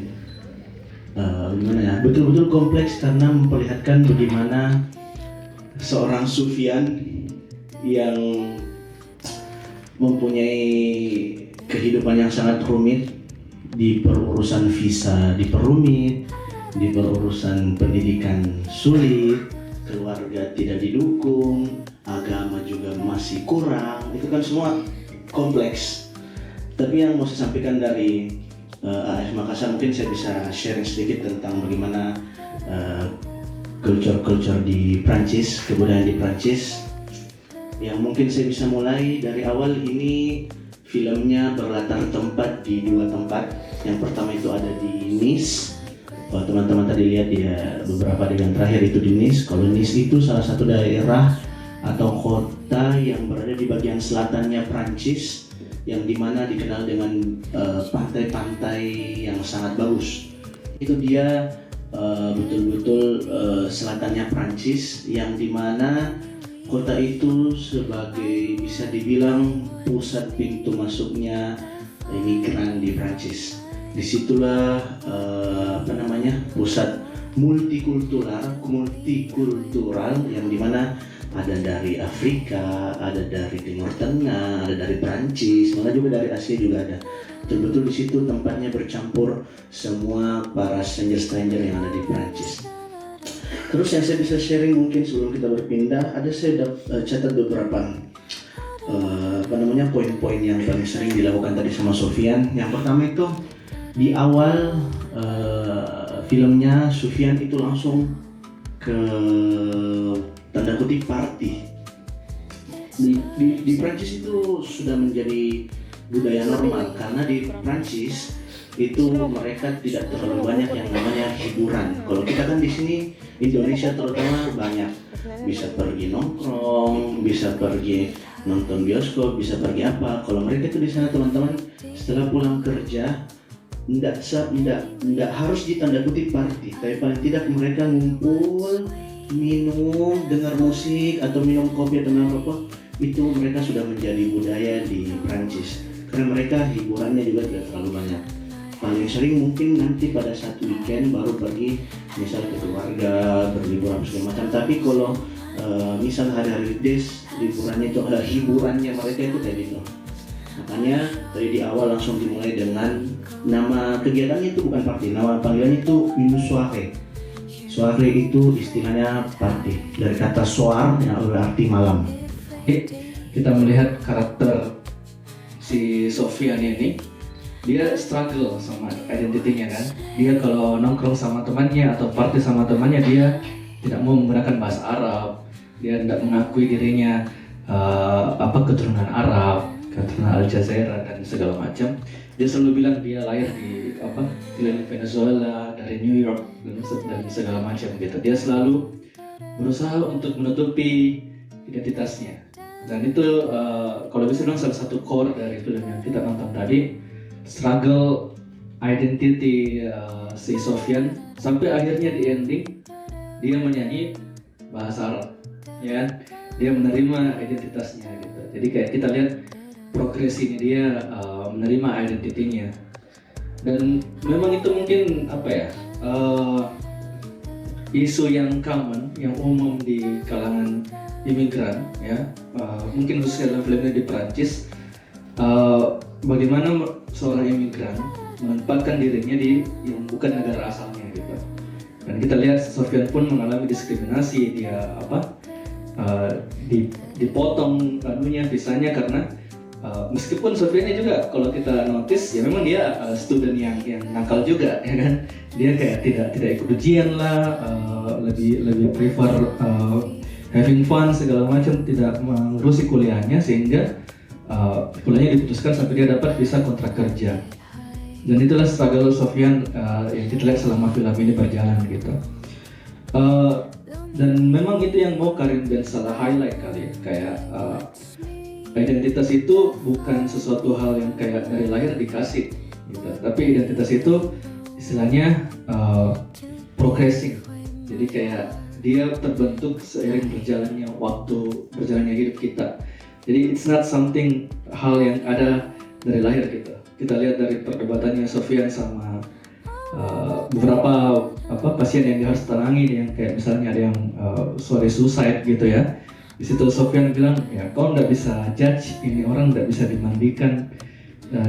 betul-betul kompleks karena memperlihatkan bagaimana seorang Sufyan yang mempunyai kehidupan yang sangat rumit, di perurusan visa diperumit, di perurusan pendidikan sulit, keluarga tidak didukung, agama juga masih kurang, itu kan semua kompleks. Tapi yang mau saya sampaikan dari AF Makassar, mungkin saya bisa sharing sedikit tentang bagaimana culture di Prancis, kebudayaan di Prancis. Yang mungkin saya bisa mulai dari awal, ini filmnya berlatar tempat di 2 tempat. Yang pertama itu ada di Nice. Kalau teman-teman tadi lihat ya, beberapa adegan terakhir itu di Nice. Kalau Nice itu salah satu daerah atau kota yang berada di bagian selatannya Prancis, yang dimana dikenal dengan pantai-pantai yang sangat bagus. Itu dia betul-betul selatannya Prancis, yang dimana kota itu sebagai bisa dibilang pusat pintu masuknya imigran di Prancis. Disitulah pusat multikultural yang dimana ada dari Afrika, ada dari Timur Tengah, ada dari Prancis, malah juga dari Asia juga ada. Betul-betul di situ tempatnya bercampur semua para stranger yang ada di Prancis. Terus yang saya bisa sharing mungkin sebelum kita berpindah, ada saya catat beberapa poin-poin yang paling sering dilakukan tadi sama Sufyan. Yang pertama itu di awal filmnya, Sufyan itu langsung ke tanda kutip party. Di Prancis itu sudah menjadi budaya normal, karena di Prancis itu mereka tidak terlalu banyak yang namanya hiburan. Kalau kita kan di sini Indonesia terutama banyak, bisa pergi nongkrong, bisa pergi nonton bioskop, bisa pergi apa. Kalau mereka itu di sana teman-teman setelah pulang kerja tidak harus di tanda kutip party, tapi paling tidak mereka ngumpul, minum, dengar musik atau minum kopi atau minum rokok. Itu mereka sudah menjadi budaya di Prancis, karena mereka hiburannya juga tidak terlalu banyak. Paling sering mungkin nanti pada saat weekend baru pergi misal ke keluarga, berlibur segala macam. Tapi kalau misal hari-hari weekdays, hiburannya mereka itu kayak gitu. Makanya dari di awal langsung dimulai dengan nama kegiatannya itu bukan party, nama panggilannya itu une soirée. Soirée itu istilahnya party, dari kata soir yang berarti malam. Kita melihat karakter si Sufyan ini, dia struggle sama identitinya kan. Dia kalau nongkrong sama temannya atau party sama temannya, dia tidak mau menggunakan bahasa Arab, dia tidak mengakui dirinya keturunan Arab. karena Al Jazeera dan segala macam. Dia selalu bilang dia lahir di Venezuela, dari New York dan segala macam gitu. Dia selalu berusaha untuk menutupi identitasnya. Dan itu kalau bisa bilang salah satu core dari film yang kita nonton tadi, struggle identity si Sofyan sampai akhirnya di ending dia menyanyi bahasa Arab, ya. Dia menerima identitasnya gitu. Jadi kayak kita lihat progresinya dia menerima identitinya. Dan memang itu mungkin apa ya? Isu yang common, yang umum di kalangan imigran, ya. Mungkin khususnya dalam filmnya di Perancis, bagaimana seorang imigran menempatkan dirinya di yang bukan negara asalnya gitu. Dan kita lihat Sofyan pun mengalami diskriminasi, dia dipotong visanya karena meskipun Sofyannya juga kalau kita notice ya memang dia student yang nakal juga, ya kan. Dia kayak tidak ikut ujian lah, lebih prefer having fun segala macam, tidak mengurusi kuliahnya sehingga kuliahnya diputuskan sampai dia dapat visa kontrak kerja. Dan itulah struggle Sofyan yang kita lihat selama film ini berjalan gitu. Dan memang itu yang mau Karim Ben Salah highlight kali ya, kayak identitas itu bukan sesuatu hal yang kayak dari lahir dikasih gitu. Tapi identitas itu istilahnya progressing. Jadi kayak dia terbentuk seiring berjalannya waktu, berjalannya hidup kita. Jadi it's not something hal yang ada dari lahir gitu. Kita lihat dari perdebatannya Sofyan sama beberapa pasien yang dia harus tenangi, yang kayak misalnya ada yang suicide gitu ya. Di situ Sofyan bilang, ya kau nggak bisa judge ini orang, nggak bisa dimandikan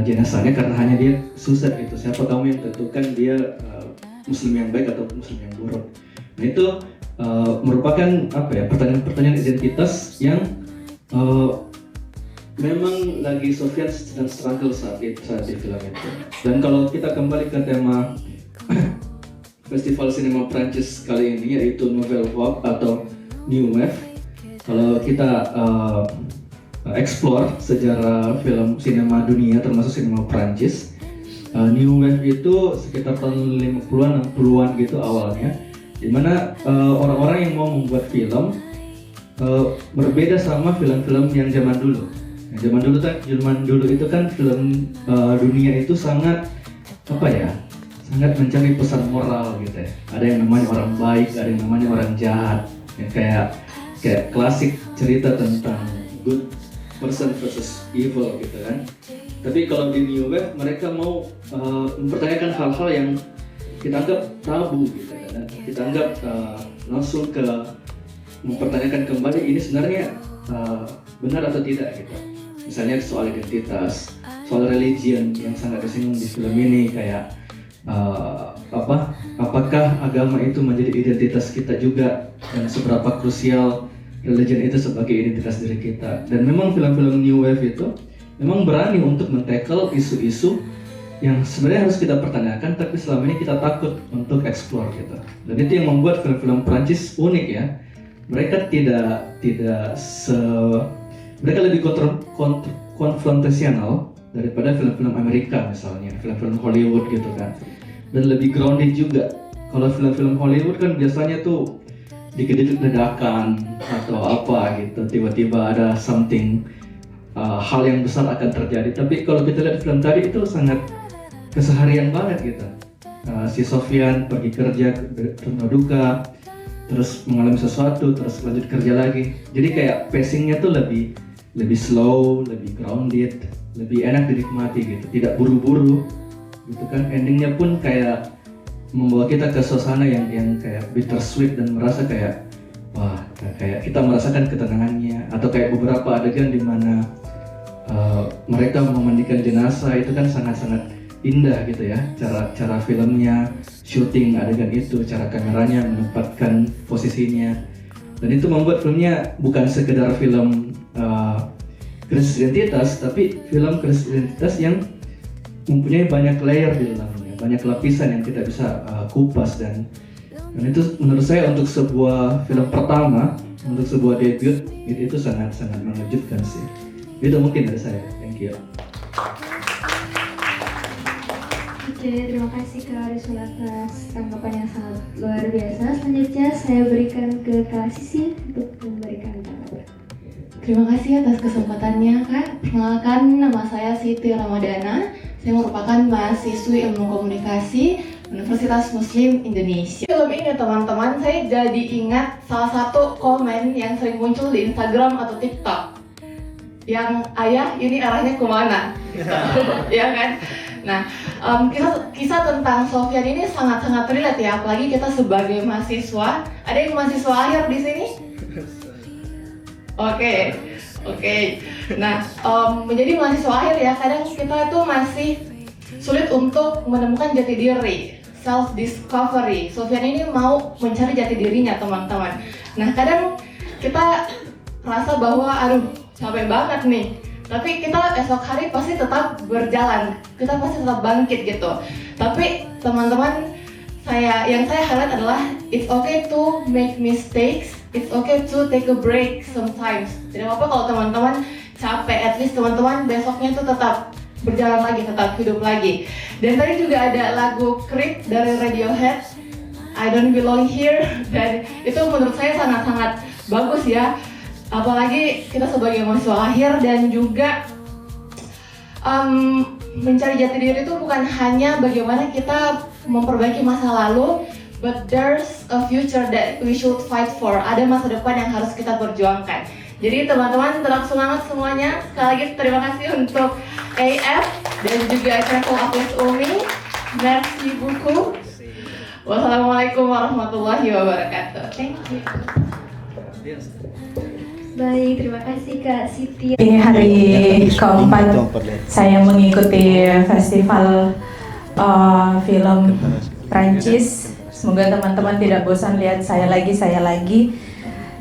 jenazahnya karena hanya dia suicide gitu. Siapa kamu yang tentukan dia muslim yang baik atau muslim yang buruk? Nah itu merupakan pertanyaan-pertanyaan identitas yang memang lagi Sofyan sedang struggle saat di film itu. Dan kalau kita kembali ke tema Festival Sinema Prancis kali ini, yaitu Nouvelle Vague atau New Wave. Kalau kita explore sejarah film sinema dunia termasuk sinema Prancis, New Wave itu sekitar tahun 50-an, 60-an gitu awalnya, dimana orang-orang yang mau membuat film berbeda sama film-film yang zaman dulu. Zaman dulu itu kan film dunia itu sangat sangat mencari pesan moral gitu ya. Ada yang namanya orang baik, ada yang namanya orang jahat. Ya, kayak klasik cerita tentang good person versus evil gitu kan. Tapi kalau di New Wave mereka mau mempertanyakan hal-hal yang kita anggap tabu gitu kan. Kita anggap langsung ke mempertanyakan kembali ini sebenarnya benar atau tidak gitu. Misalnya soal identitas, soal religion yang sangat disinggung di film ini, kayak apakah agama itu menjadi identitas kita juga, dan seberapa krusial religion itu sebagai identitas diri kita. Dan memang film-film New Wave itu memang berani untuk men-tackle isu-isu yang sebenarnya harus kita pertanyakan, tapi selama ini kita takut untuk explore gitu. Dan itu yang membuat film-film Prancis unik ya. Mereka mereka lebih konfrontasional daripada film-film Amerika misalnya, film-film Hollywood gitu kan. Dan lebih grounded juga. Kalau film-film Hollywood kan biasanya tuh dikit-dikit ledakan atau apa gitu, tiba-tiba ada something hal yang besar akan terjadi. Tapi kalau kita lihat film tadi itu sangat keseharian banget gitu. Si Sofyan pergi kerja, terima duka, terus mengalami sesuatu, terus lanjut kerja lagi. Jadi kayak pacingnya tuh lebih slow, lebih grounded, lebih enak dinikmati gitu, tidak buru-buru gitu kan. Endingnya pun kayak membawa kita ke suasana yang kayak bittersweet dan merasa kayak wah, kayak kita merasakan ketenangannya. Atau kayak beberapa adegan di mana mereka memandikan jenazah itu kan sangat-sangat indah gitu ya, cara filmnya, syuting adegan itu, cara kameranya menempatkan posisinya. Dan itu membuat filmnya bukan sekedar film krisis identitas, tapi film krisis identitas yang mempunyai banyak layer di dalamnya, banyak lapisan yang kita bisa kupas. Dan itu menurut saya untuk sebuah film pertama, untuk sebuah debut itu sangat-sangat mengejutkan sih. Itu mungkin dari saya. Thank you. Oke, terima kasih Kak Rizwan atas tanggapan yang sangat luar biasa. Selanjutnya saya berikan ke Kak Sisi untuk memberikan tanggapan. Terima kasih atas kesempatannya Kak. Perkenalkan, nama saya Siti Ramadana. Saya merupakan mahasiswi Ilmu Komunikasi Universitas Muslim Indonesia. Film ini teman-teman, saya jadi ingat salah satu komen yang sering muncul di Instagram atau TikTok. Yang ayah ini arahnya kemana? Ya kan? Nah, kisah tentang Sofyan ini sangat-sangat relate ya, apalagi kita sebagai mahasiswa. Ada yang mahasiswa akhir di sini? Oke. Nah, menjadi mahasiswa akhir ya, kadang kita itu masih sulit untuk menemukan jati diri, self discovery. Sofyan ini mau mencari jati dirinya teman-teman. Nah, kadang kita rasa bahwa aduh capek banget nih. Tapi kita esok hari pasti tetap berjalan, kita pasti tetap bangkit gitu. Tapi teman-teman, yang saya highlight adalah it's okay to make mistakes, it's okay to take a break sometimes. Tidak apa-apa kalau teman-teman capek, at least teman-teman besoknya itu tetap berjalan lagi, tetap hidup lagi. Dan tadi juga ada lagu Creep dari Radiohead, I Don't Belong Here, dan itu menurut saya sangat-sangat bagus ya. Apalagi kita sebagai mahasiswa akhir dan juga mencari jati diri itu bukan hanya bagaimana kita memperbaiki masa lalu, but there's a future that we should fight for. Ada masa depan yang harus kita perjuangkan. Jadi teman-teman tetap semangat semuanya. Sekali lagi terima kasih untuk AF dan juga Travel Atlas Umi. Merci beaucoup. Wassalamualaikum warahmatullahi wabarakatuh. Thank you. Baik, terima kasih Kak Siti. Ini hari keempat saya mengikuti festival film Prancis. Semoga teman-teman tidak bosan lihat saya lagi.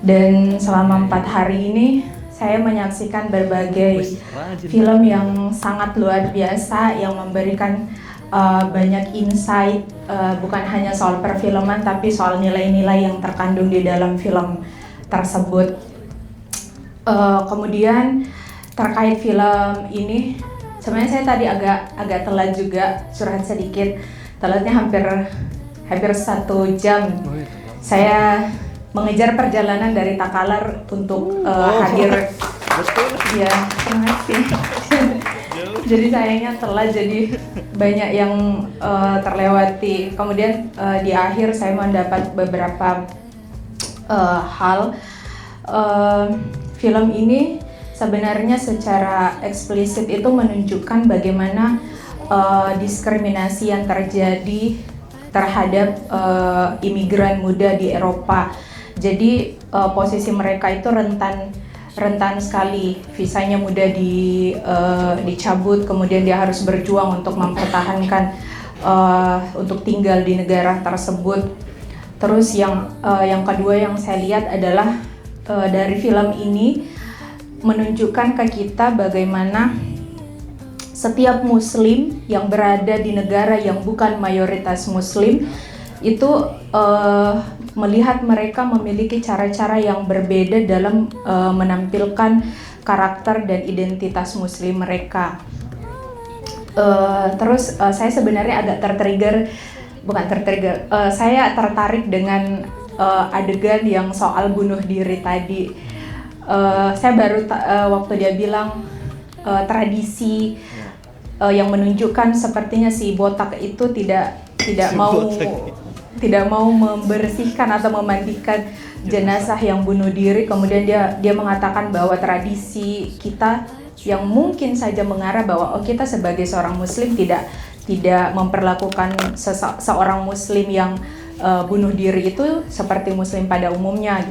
Dan selama 4 hari ini saya menyaksikan berbagai film yang sangat luar biasa yang memberikan banyak insight, bukan hanya soal perfilman tapi soal nilai-nilai yang terkandung di dalam film tersebut. Kemudian terkait film ini, sebenarnya saya tadi agak telat juga, curhat sedikit. Telatnya hampir 1 jam. Saya mengejar perjalanan dari Takalar untuk hadir. Ya, terima kasih. Jadi sayangnya telat, jadi banyak yang terlewati. Kemudian di akhir saya mendapat beberapa hal. Film ini sebenarnya secara eksplisit itu menunjukkan bagaimana diskriminasi yang terjadi terhadap imigran muda di Eropa. Jadi posisi mereka itu rentan sekali, visanya mudah dicabut, kemudian dia harus berjuang untuk mempertahankan untuk tinggal di negara tersebut. Terus yang kedua yang saya lihat adalah dari film ini menunjukkan ke kita bagaimana setiap muslim yang berada di negara yang bukan mayoritas muslim itu melihat mereka memiliki cara-cara yang berbeda dalam menampilkan karakter dan identitas muslim mereka. Terus saya sebenarnya agak saya tertarik dengan adegan yang soal bunuh diri tadi. Saya baru waktu dia bilang tradisi yang menunjukkan sepertinya si botak itu tidak mau membersihkan atau memandikan jenazah yang bunuh diri. Kemudian dia mengatakan bahwa tradisi kita yang mungkin saja mengarah bahwa kita sebagai seorang muslim tidak memperlakukan seorang muslim yang bunuh diri itu seperti muslim pada umumnya.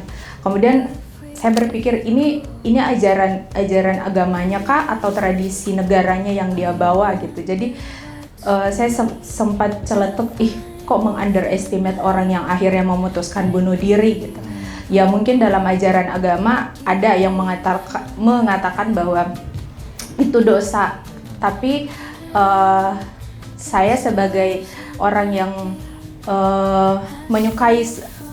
Kemudian saya berpikir ini ajaran agamanya kah atau tradisi negaranya yang dia bawa gitu. Jadi saya sempat celetuk, kok meng-underestimate orang yang akhirnya memutuskan bunuh diri gitu. Ya mungkin dalam ajaran agama ada yang mengatakan bahwa itu dosa, tapi saya sebagai orang yang menyukai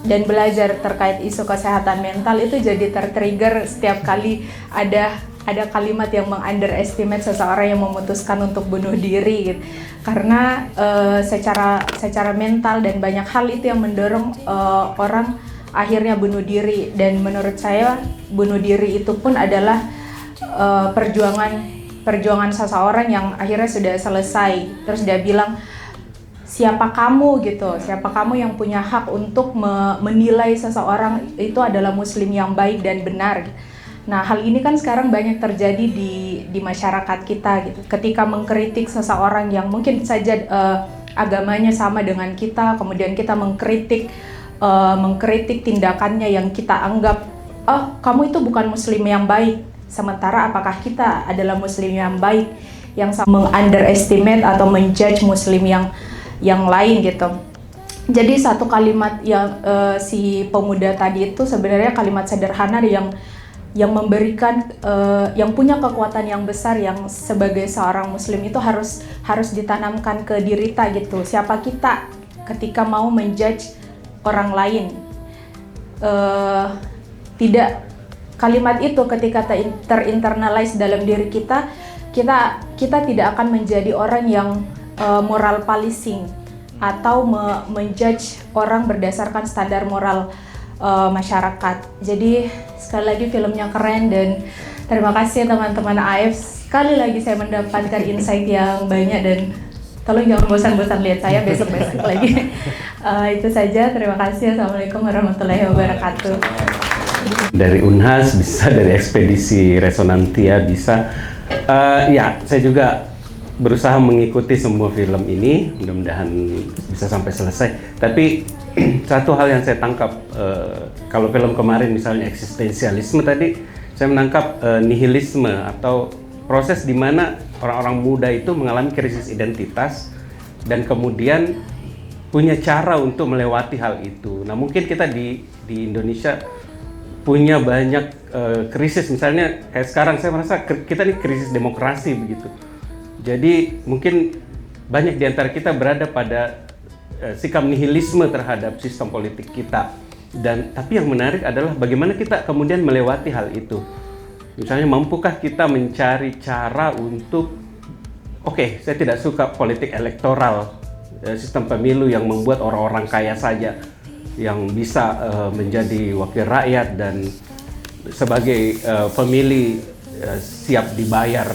dan belajar terkait isu kesehatan mental itu jadi tertrigger setiap kali ada ada kalimat yang meng-underestimate seseorang yang memutuskan untuk bunuh diri gitu. Karena secara mental dan banyak hal itu yang mendorong orang akhirnya bunuh diri, dan menurut saya bunuh diri itu pun adalah perjuangan seseorang yang akhirnya sudah selesai. Terus dia bilang, siapa kamu gitu, siapa kamu yang punya hak untuk menilai seseorang itu adalah muslim yang baik dan benar. Nah, hal ini kan sekarang banyak terjadi di masyarakat kita gitu. Ketika mengkritik seseorang yang mungkin saja agamanya sama dengan kita, kemudian kita mengkritik tindakannya yang kita anggap, oh kamu itu bukan muslim yang baik. Sementara apakah kita adalah muslim yang baik, yang meng-underestimate atau menjudge muslim yang lain gitu. Jadi satu kalimat yang si pemuda tadi itu sebenarnya kalimat sederhana yang memberikan yang punya kekuatan yang besar, yang sebagai seorang muslim itu harus ditanamkan ke diri kita gitu. Siapa kita ketika mau menjudge orang lain? Kalimat itu ketika terinternalize dalam diri kita tidak akan menjadi orang yang moral policing atau menjudge orang berdasarkan standar moral masyarakat. Jadi sekali lagi filmnya keren, dan terima kasih teman-teman AF. Sekali lagi saya mendapatkan insight yang banyak, dan tolong jangan bosan-bosan lihat saya besok-besok lagi. Itu saja, terima kasih. Assalamualaikum warahmatullahi wabarakatuh. Dari Unhas bisa, dari ekspedisi Resonantia bisa. Ya, saya juga berusaha mengikuti semua film ini, mudah-mudahan bisa sampai selesai. Tapi satu hal yang saya tangkap, kalau film kemarin misalnya eksistensialisme, tadi saya menangkap nihilisme, atau proses di mana orang-orang muda itu mengalami krisis identitas dan kemudian punya cara untuk melewati hal itu. Nah, mungkin kita di Indonesia punya banyak krisis, misalnya kayak sekarang saya merasa kita ini krisis demokrasi begitu. Jadi mungkin banyak di antara kita berada pada sikap nihilisme terhadap sistem politik kita. Tapi yang menarik adalah bagaimana kita kemudian melewati hal itu. Misalnya, mampukah kita mencari cara untuk, oke, saya tidak suka politik elektoral, sistem pemilu yang membuat orang-orang kaya saja yang bisa menjadi wakil rakyat dan sebagai pemilih siap dibayar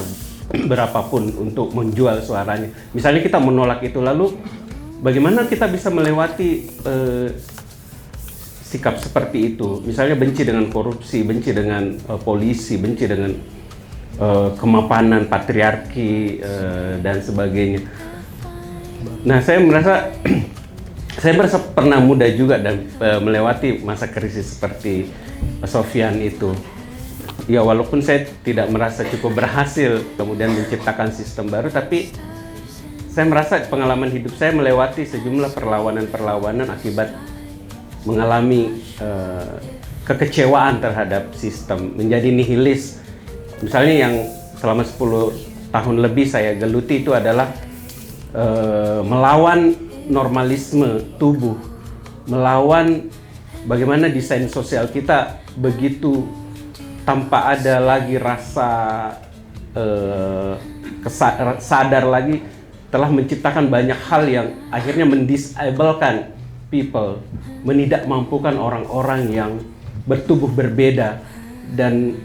berapapun untuk menjual suaranya. Misalnya kita menolak itu, lalu bagaimana kita bisa melewati sikap seperti itu? Misalnya benci dengan korupsi, benci dengan polisi, benci dengan kemapanan patriarki dan sebagainya. Nah, saya merasa pernah muda juga dan melewati masa krisis seperti Sofyan itu. Ya, walaupun saya tidak merasa cukup berhasil kemudian menciptakan sistem baru, tapi saya merasa pengalaman hidup saya melewati sejumlah perlawanan-perlawanan akibat mengalami kekecewaan terhadap sistem, menjadi nihilis. Misalnya yang selama 10 tahun lebih saya geluti itu adalah melawan normalisme tubuh, melawan bagaimana desain sosial kita begitu tanpa ada lagi rasa sadar lagi, telah menciptakan banyak hal yang akhirnya mendisablekan people, menidakmampukan orang-orang yang bertubuh berbeda. Dan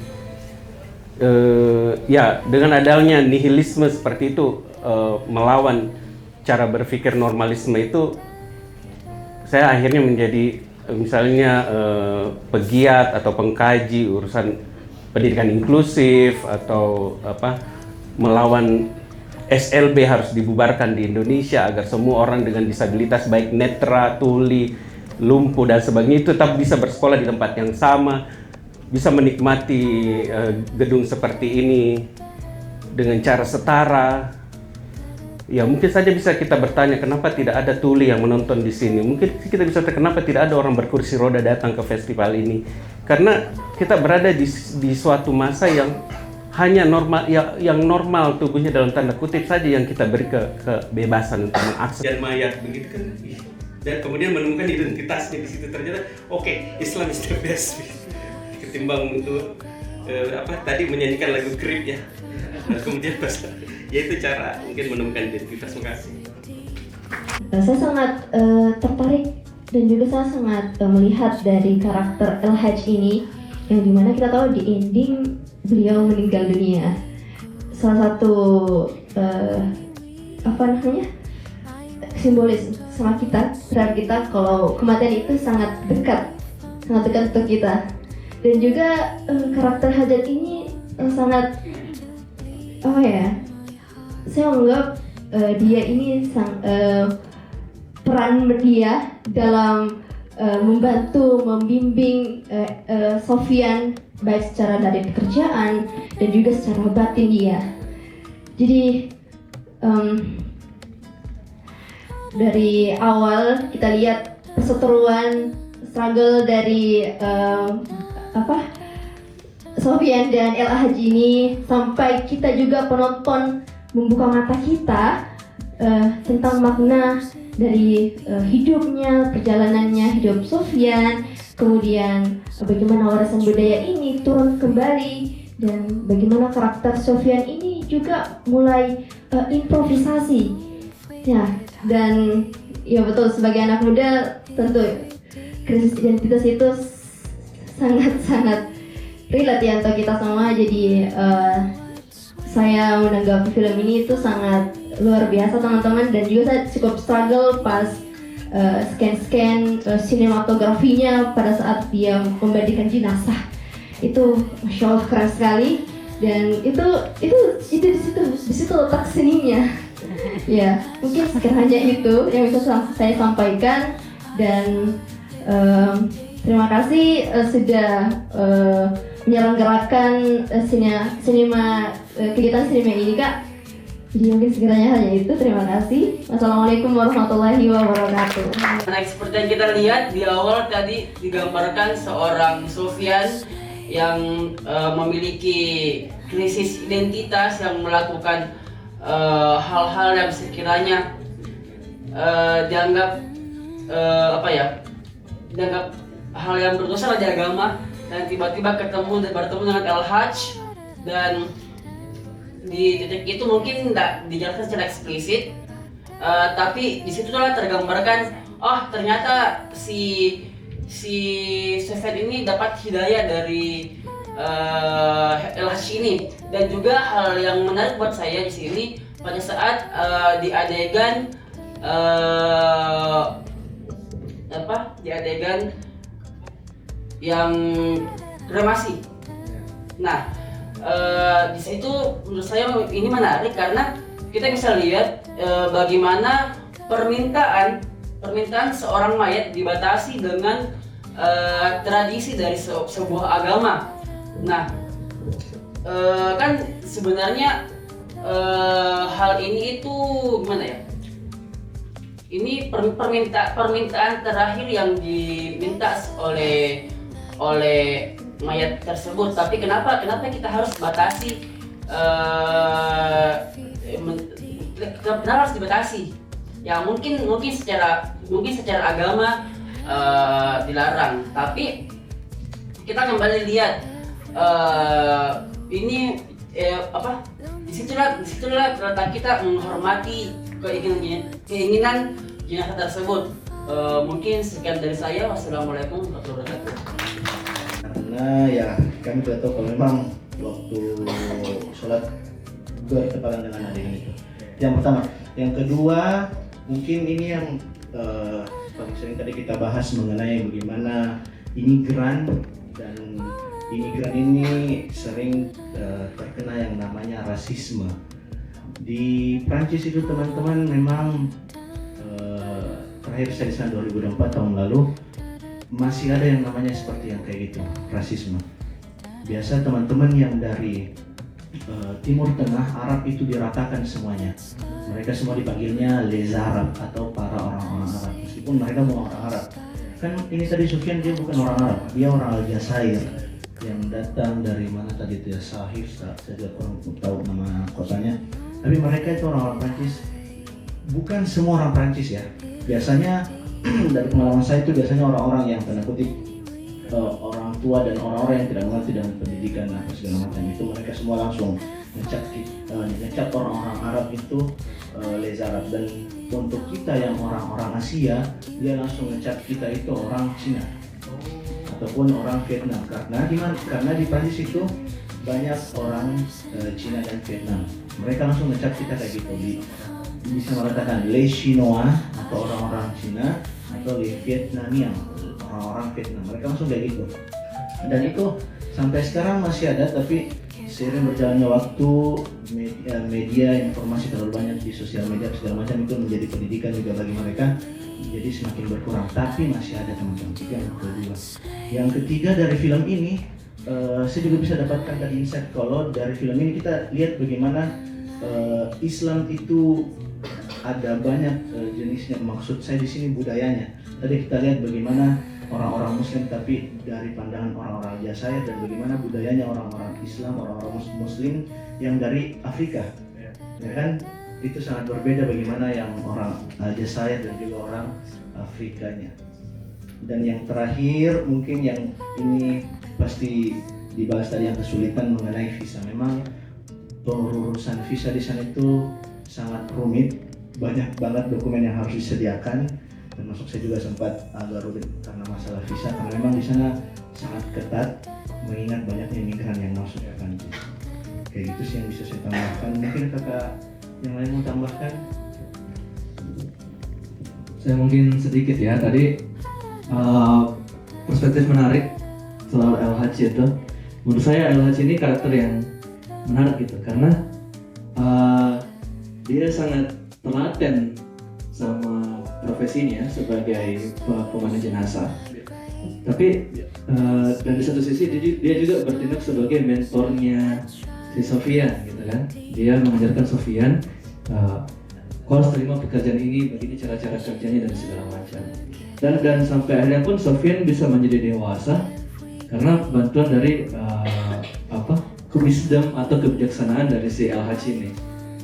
ya, dengan adanya nihilisme seperti itu, melawan cara berpikir normalisme itu, saya akhirnya menjadi misalnya pegiat atau pengkaji urusan pendidikan inklusif, atau melawan SLB harus dibubarkan di Indonesia agar semua orang dengan disabilitas baik netra, tuli, lumpuh dan sebagainya itu tetap bisa bersekolah di tempat yang sama, bisa menikmati gedung seperti ini dengan cara setara. Ya, mungkin saja bisa kita bertanya kenapa tidak ada tuli yang menonton di sini. Mungkin kita bisa bertanya kenapa tidak ada orang berkursi roda datang ke festival ini. Karena kita berada di suatu masa yang hanya normal, yang normal tubuhnya dalam tanda kutip saja yang kita beri kebebasan untuk mengakses. Dan mayat begitu kan. Dan kemudian menemukan identitasnya di situ, ternyata oke, Islam is the best ketimbang untuk tadi menyanyikan lagu Creep ya. Kemudian ya itu cara mungkin menemukan identitas. Terima kasih. Saya sangat tertarik dan juga saya sangat melihat dari karakter LH ini, yang dimana kita tahu di ending beliau meninggal dunia. Salah satu simbolis sama kita, terhadap kita kalau kematian itu sangat dekat untuk kita. Dan juga karakter Hajat ini sangat saya menganggap dia ini peran dia dalam membantu, membimbing Sofyan baik secara dari pekerjaan dan juga secara batin dia. Jadi dari awal kita lihat perseteruan, struggle dari Sofyan dan Ella Haji ini, sampai kita juga penonton membuka mata kita tentang makna dari hidupnya, perjalanannya hidup Sofyan, kemudian bagaimana warisan budaya ini turun kembali, dan bagaimana karakter Sofyan ini juga mulai improvisasi. Ya, dan ya betul, sebagai anak muda tentu krisis identitas itu sangat-sangat relate ya untuk kita semua. Jadi saya menanggapi film ini itu sangat luar biasa teman-teman, dan juga saya cukup struggle pas scan sinematografinya pada saat dia membandikan jenazah. Itu masya Allah keren sekali, dan itu di situ letak seninya. Ya, mungkin sekiranya itu yang bisa saya sampaikan, dan terima kasih sudah menyelenggarakan kegiatan sinema ini, Kak. Jadi mungkin sekiranya hanya itu. Terima kasih. Wassalamualaikum warahmatullahi wabarakatuh. Nah, seperti yang kita lihat di awal tadi digambarkan seorang Sofyan yang memiliki krisis identitas, yang melakukan hal-hal yang sekiranya dianggap dianggap hal yang berdosa di agama, dan tiba-tiba bertemu dengan El-Hajj, dan di titik itu mungkin tidak dijelaskan secara eksplisit, tapi di situ telah tergambarkan, oh ternyata si Sofyan ini dapat hidayah dari El-Hajj ini. Dan juga hal yang menarik buat saya di sini pada saat di adegan yang kremasi. Nah, di situ menurut saya ini menarik karena kita bisa lihat bagaimana permintaan seorang mayat dibatasi dengan tradisi dari sebuah agama. Nah, kan sebenarnya hal ini itu gimana ya? Ini permintaan terakhir yang diminta oleh mayat tersebut. Tapi kenapa kita harus batasi? Kenapa harus dibatasi? Ya mungkin secara agama dilarang. Tapi kita kembali lihat ini disitulah terletak kita menghormati keinginan jenazah tersebut. Mungkin sekian dari saya. Wassalamualaikum warahmatullahi wabarakatuh. Karena ya kami tidak tahu kalau memang waktu sholat bertepatan dengan adegan itu. Yang pertama, yang kedua mungkin ini yang paling sering tadi kita bahas mengenai bagaimana imigran, dan imigran ini sering terkena yang namanya rasisme. Di Prancis itu teman-teman memang terakhir saya di sana 2024 tahun lalu masih ada yang namanya seperti yang kayak gitu, rasisme. Biasa teman-teman yang dari Timur Tengah, Arab itu diratakan semuanya. Mereka semua dipanggilnya les Arab atau para orang-orang Arab, meskipun mereka bukan orang Arab. Kan ini tadi Sufyan dia bukan orang Arab, dia orang Aljazair yang datang dari mana tadi itu ya, Sahih, saya tidak kurang tahu nama kotanya. Tapi mereka itu orang-orang Prancis. Bukan semua orang Prancis ya. Biasanya dari pengalaman saya itu biasanya orang-orang yang tanda kutip orang tua dan orang-orang yang tidak mengerti dengan pendidikan apa segala macam itu, mereka semua langsung ngecap orang-orang Arab itu les Arab. Dan untuk kita yang orang-orang Asia, dia langsung ngecap kita itu orang Cina ataupun orang Vietnam, karena di Prancis itu banyak orang Cina dan Vietnam. Mereka langsung ngecap kita kayak gitu, bisa mengatakan les Chinois atau orang-orang Cina atau les Vietnamiens, orang-orang Vietnam. Mereka langsung kayak gitu. Dan itu sampai sekarang masih ada, tapi seiring berjalannya waktu, media informasi terlalu banyak di sosial media segala macam, itu menjadi pendidikan juga bagi mereka, jadi semakin berkurang. Tapi masih ada teman-teman. Itu yang kedua. Yang ketiga, dari film ini saya juga bisa dapatkan tadi insight kalau dari film ini kita lihat bagaimana Islam itu ada banyak jenisnya. Maksud saya di sini budayanya. Tadi kita lihat bagaimana orang-orang Muslim tapi dari pandangan orang-orang Aljazair, dan bagaimana budayanya orang-orang Islam, orang-orang Muslim yang dari Afrika, ya kan? Itu sangat berbeda bagaimana yang orang Aljazair dan juga orang Afrikanya. Dan yang terakhir mungkin yang ini pasti dibahas tadi, yang kesulitan mengenai visa. Memang pengurusan visa di sana itu sangat rumit, banyak banget dokumen yang harus disediakan. Termasuk saya juga sempat agak rumit karena masalah visa, karena memang di sana sangat ketat mengingat banyaknya migran yang masuk ke Prancis. Kayak gitu sih yang bisa saya tambahkan. Mungkin kakak yang lain mau tambahkan? Saya mungkin sedikit ya, tadi perspektif menarik soal El-Hadji itu. Menurut saya El-Hadji ini karakter yang menarik gitu, karena dia sangat telaten sama profesinya sebagai pemandu jenazah. Tapi dan di satu sisi dia juga bertindak sebagai mentornya si Sofian gitu kan. Dia mengajarkan Sofian kau harus terima pekerjaan ini, begini cara-cara kerjanya dan segala macam. Dan sampai akhirnya pun Sofian bisa menjadi dewasa karena bantuan dari wisdom atau kebijaksanaan dari si El-Hadji ini.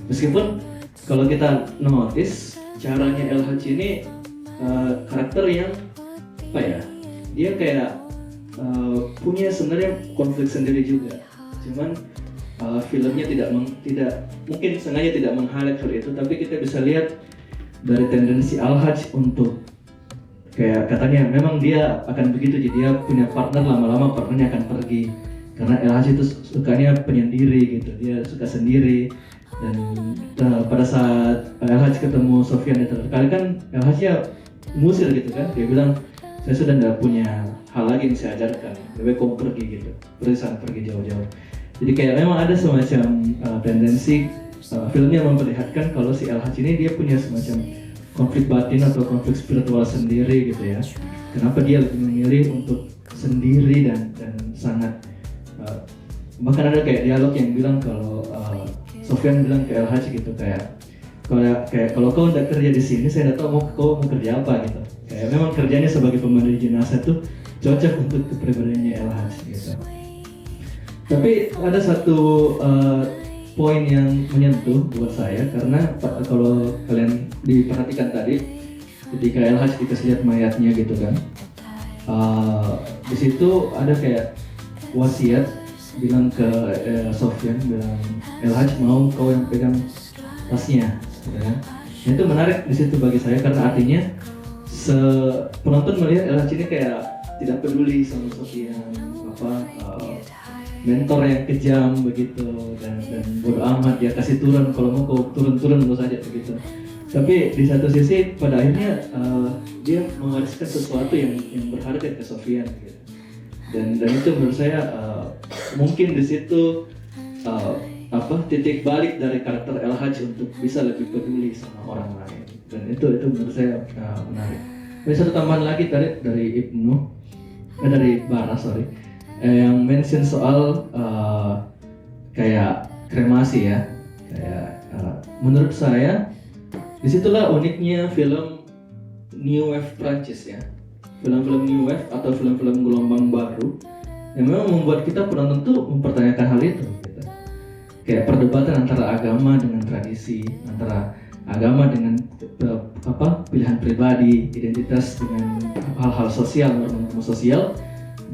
Meskipun kalau kita notice caranya El-Hadji ini karakter yang apa ya, dia kayak punya sebenarnya konflik sendiri juga. Cuman filmnya tidak mungkin sengaja tidak meng-highlight hal itu, tapi kita bisa lihat dari tendensi El-Hadji untuk kayak katanya memang dia akan begitu, jadi dia punya partner, lama-lama partnernya akan pergi karena El-Hadji itu sukanya penyendiri gitu, dia suka sendiri. Dan pada saat El-Hadji ketemu Sofian itu kali kan El-Hadji ya musir gitu kan, dia bilang saya sudah tidak punya hal lagi yang saya ajarkan, lebih baik kamu pergi gitu, pergi jauh-jauh. Jadi kayak memang ada semacam tendensi filmnya memperlihatkan kalau si El-Hadji ini dia punya semacam konflik batin atau konflik spiritual sendiri gitu ya. Kenapa dia lebih memilih untuk sendiri dan sangat bahkan ada kayak dialog yang bilang kalau Sofian bilang ke El-Hadji gitu kayak kalau kau tidak kerja di sini, saya tidak tahu kau mau kerja apa gitu. Kayak memang kerjanya sebagai pemandu jenazah tuh cocok untuk kepribadiannya El-Hadji gitu. Tapi ada satu poin yang menyentuh buat saya, karena kalau kalian diperhatikan tadi ketika El-Hadji dikasih lihat mayatnya gitu kan, di situ ada kayak wasiat bilang ke Sofian, bilang El-Hadji mau kau yang pegang tasnya, gitu kan? Nah, itu menarik di situ bagi saya karena artinya penonton melihat El-Hadji ini kayak tidak peduli sama Sofian, mentor yang kejam begitu dan bodo amat dia kasih turun, kalau mau kau turun terus aja begitu. Tapi di satu sisi pada akhirnya dia mewariskan sesuatu yang berharga ke Sofian gitu. Dan itu menurut saya mungkin di situ titik balik dari karakter El-Hadji untuk bisa lebih peduli sama orang lain, dan itu menurut saya menarik. Ada satu tambahan lagi dari Bara yang mention soal kayak kremasi ya, kayak menurut saya disitulah uniknya film New Wave Prancis ya, film-film New Wave atau film-film gelombang baru yang memang membuat kita penonton tuh mempertanyakan hal itu gitu. Kayak perdebatan antara agama dengan tradisi, antara agama dengan pilihan pribadi, identitas dengan hal-hal sosial, norma sosial,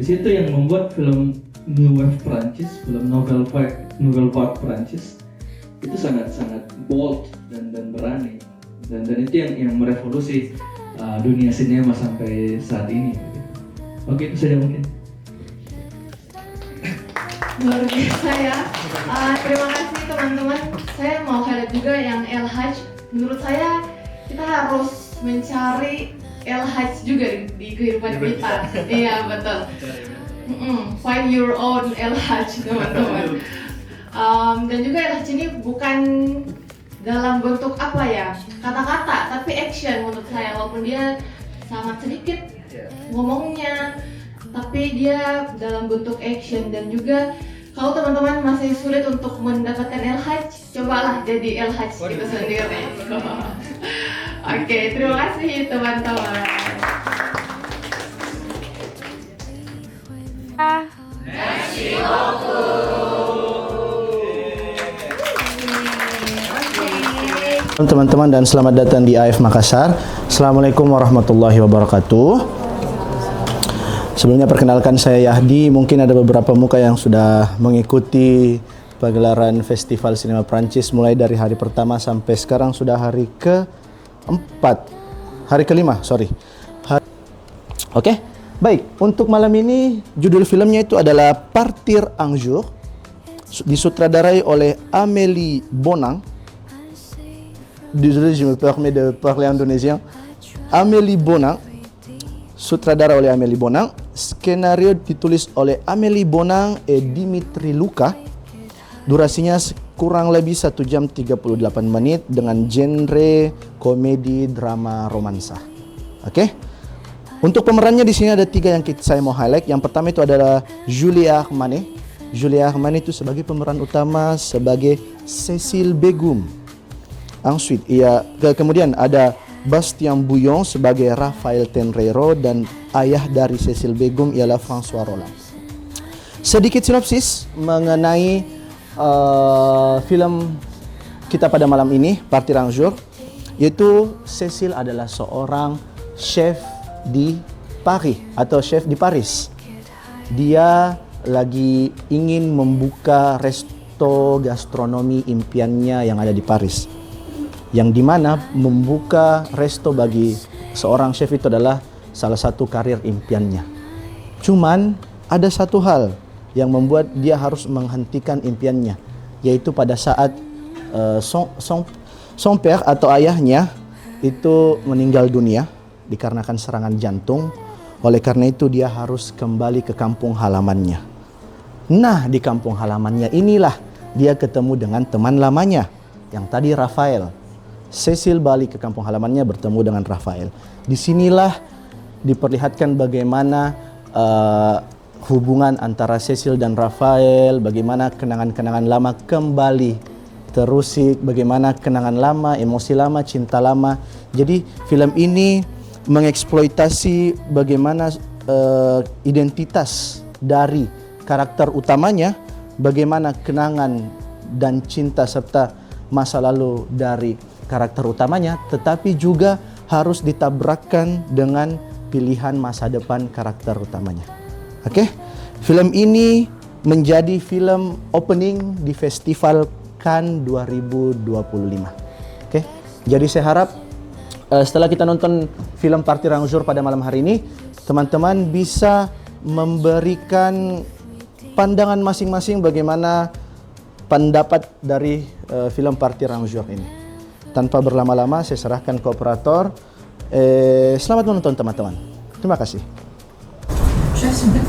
Di situ yang membuat film New Wave Perancis, film novel part Perancis itu sangat bold dan berani dan itu yang merevolusi dunia sinema sampai saat ini. Oke, itu saja mungkin. Luar biasa ya. Terima kasih teman-teman. Saya mau highlight juga yang El Hajj. Menurut saya kita harus mencari El Hajj juga di kehidupan kita. Iya betul. Find your own El Hajj teman-teman. Dan juga El Hajj ini bukan dalam bentuk apa ya kata-kata, tapi action menurut saya. Walaupun dia sangat sedikit ngomongnya, tapi dia dalam bentuk action. Dan juga kalau teman-teman masih sulit untuk mendapatkan El Hajj, cobalah jadi El Hajj itu sendiri. Oke, terima kasih teman-teman. Merci beaucoup. Teman-teman dan selamat datang di AF Makassar. Assalamualaikum warahmatullahi wabarakatuh. Sebelumnya perkenalkan saya Yahdi. Mungkin ada beberapa muka yang sudah mengikuti pagelaran Festival Sinema Prancis mulai dari hari pertama sampai sekarang sudah hari kelima. Oke, baik. Untuk malam ini judul filmnya itu adalah Partir un jour, disutradarai oleh Amélie Bonang. Désolé, je me permets de parler indonésien. Amélie Bonang, sutradara oleh Amélie Bonang, skenario ditulis oleh Amélie Bonang Dimitri Luca. Durasinya kurang lebih 1 jam 38 menit dengan genre komedi, drama, romansa. Oke. Untuk pemerannya di sini ada 3 yang saya mau highlight. Yang pertama itu adalah Julia Armanet. Julia Armanet itu sebagai pemeran utama sebagai Cécile Begum. Ensuite, kemudian ada Bastien Bouillon sebagai Raphael Tenreiro dan ayah dari Cécile Begum ialah François Roland. Sedikit sinopsis mengenai film kita pada malam ini, Partir un jour, yaitu Cécile adalah seorang chef di Paris atau chef di Paris. Dia lagi ingin membuka resto gastronomi impiannya yang ada di Paris. Yang dimana membuka resto bagi seorang chef itu adalah salah satu karir impiannya. Cuman ada satu hal yang membuat dia harus menghentikan impiannya, yaitu pada saat son père atau ayahnya itu meninggal dunia dikarenakan serangan jantung. Oleh karena itu dia harus kembali ke kampung halamannya. Nah, di kampung halamannya inilah dia ketemu dengan teman lamanya yang tadi Raphael. Cécile balik ke kampung halamannya bertemu dengan Raphael. Disinilah diperlihatkan bagaimana hubungan antara Cécile dan Raphael, bagaimana kenangan-kenangan lama kembali terusik, bagaimana kenangan lama, emosi lama, cinta lama. Jadi film ini mengeksploitasi bagaimana identitas dari karakter utamanya, bagaimana kenangan dan cinta serta masa lalu dari karakter utamanya, tetapi juga harus ditabrakkan dengan pilihan masa depan karakter utamanya. Oke, film ini menjadi film opening di Festival Cannes 2025. Oke, jadi saya harap setelah kita nonton film Partir un jour pada malam hari ini, teman-teman bisa memberikan pandangan masing-masing bagaimana pendapat dari film Partir un jour ini. Tanpa berlama-lama, saya serahkan ke operator. Selamat menonton teman-teman. Terima kasih. Chef, c'est bien.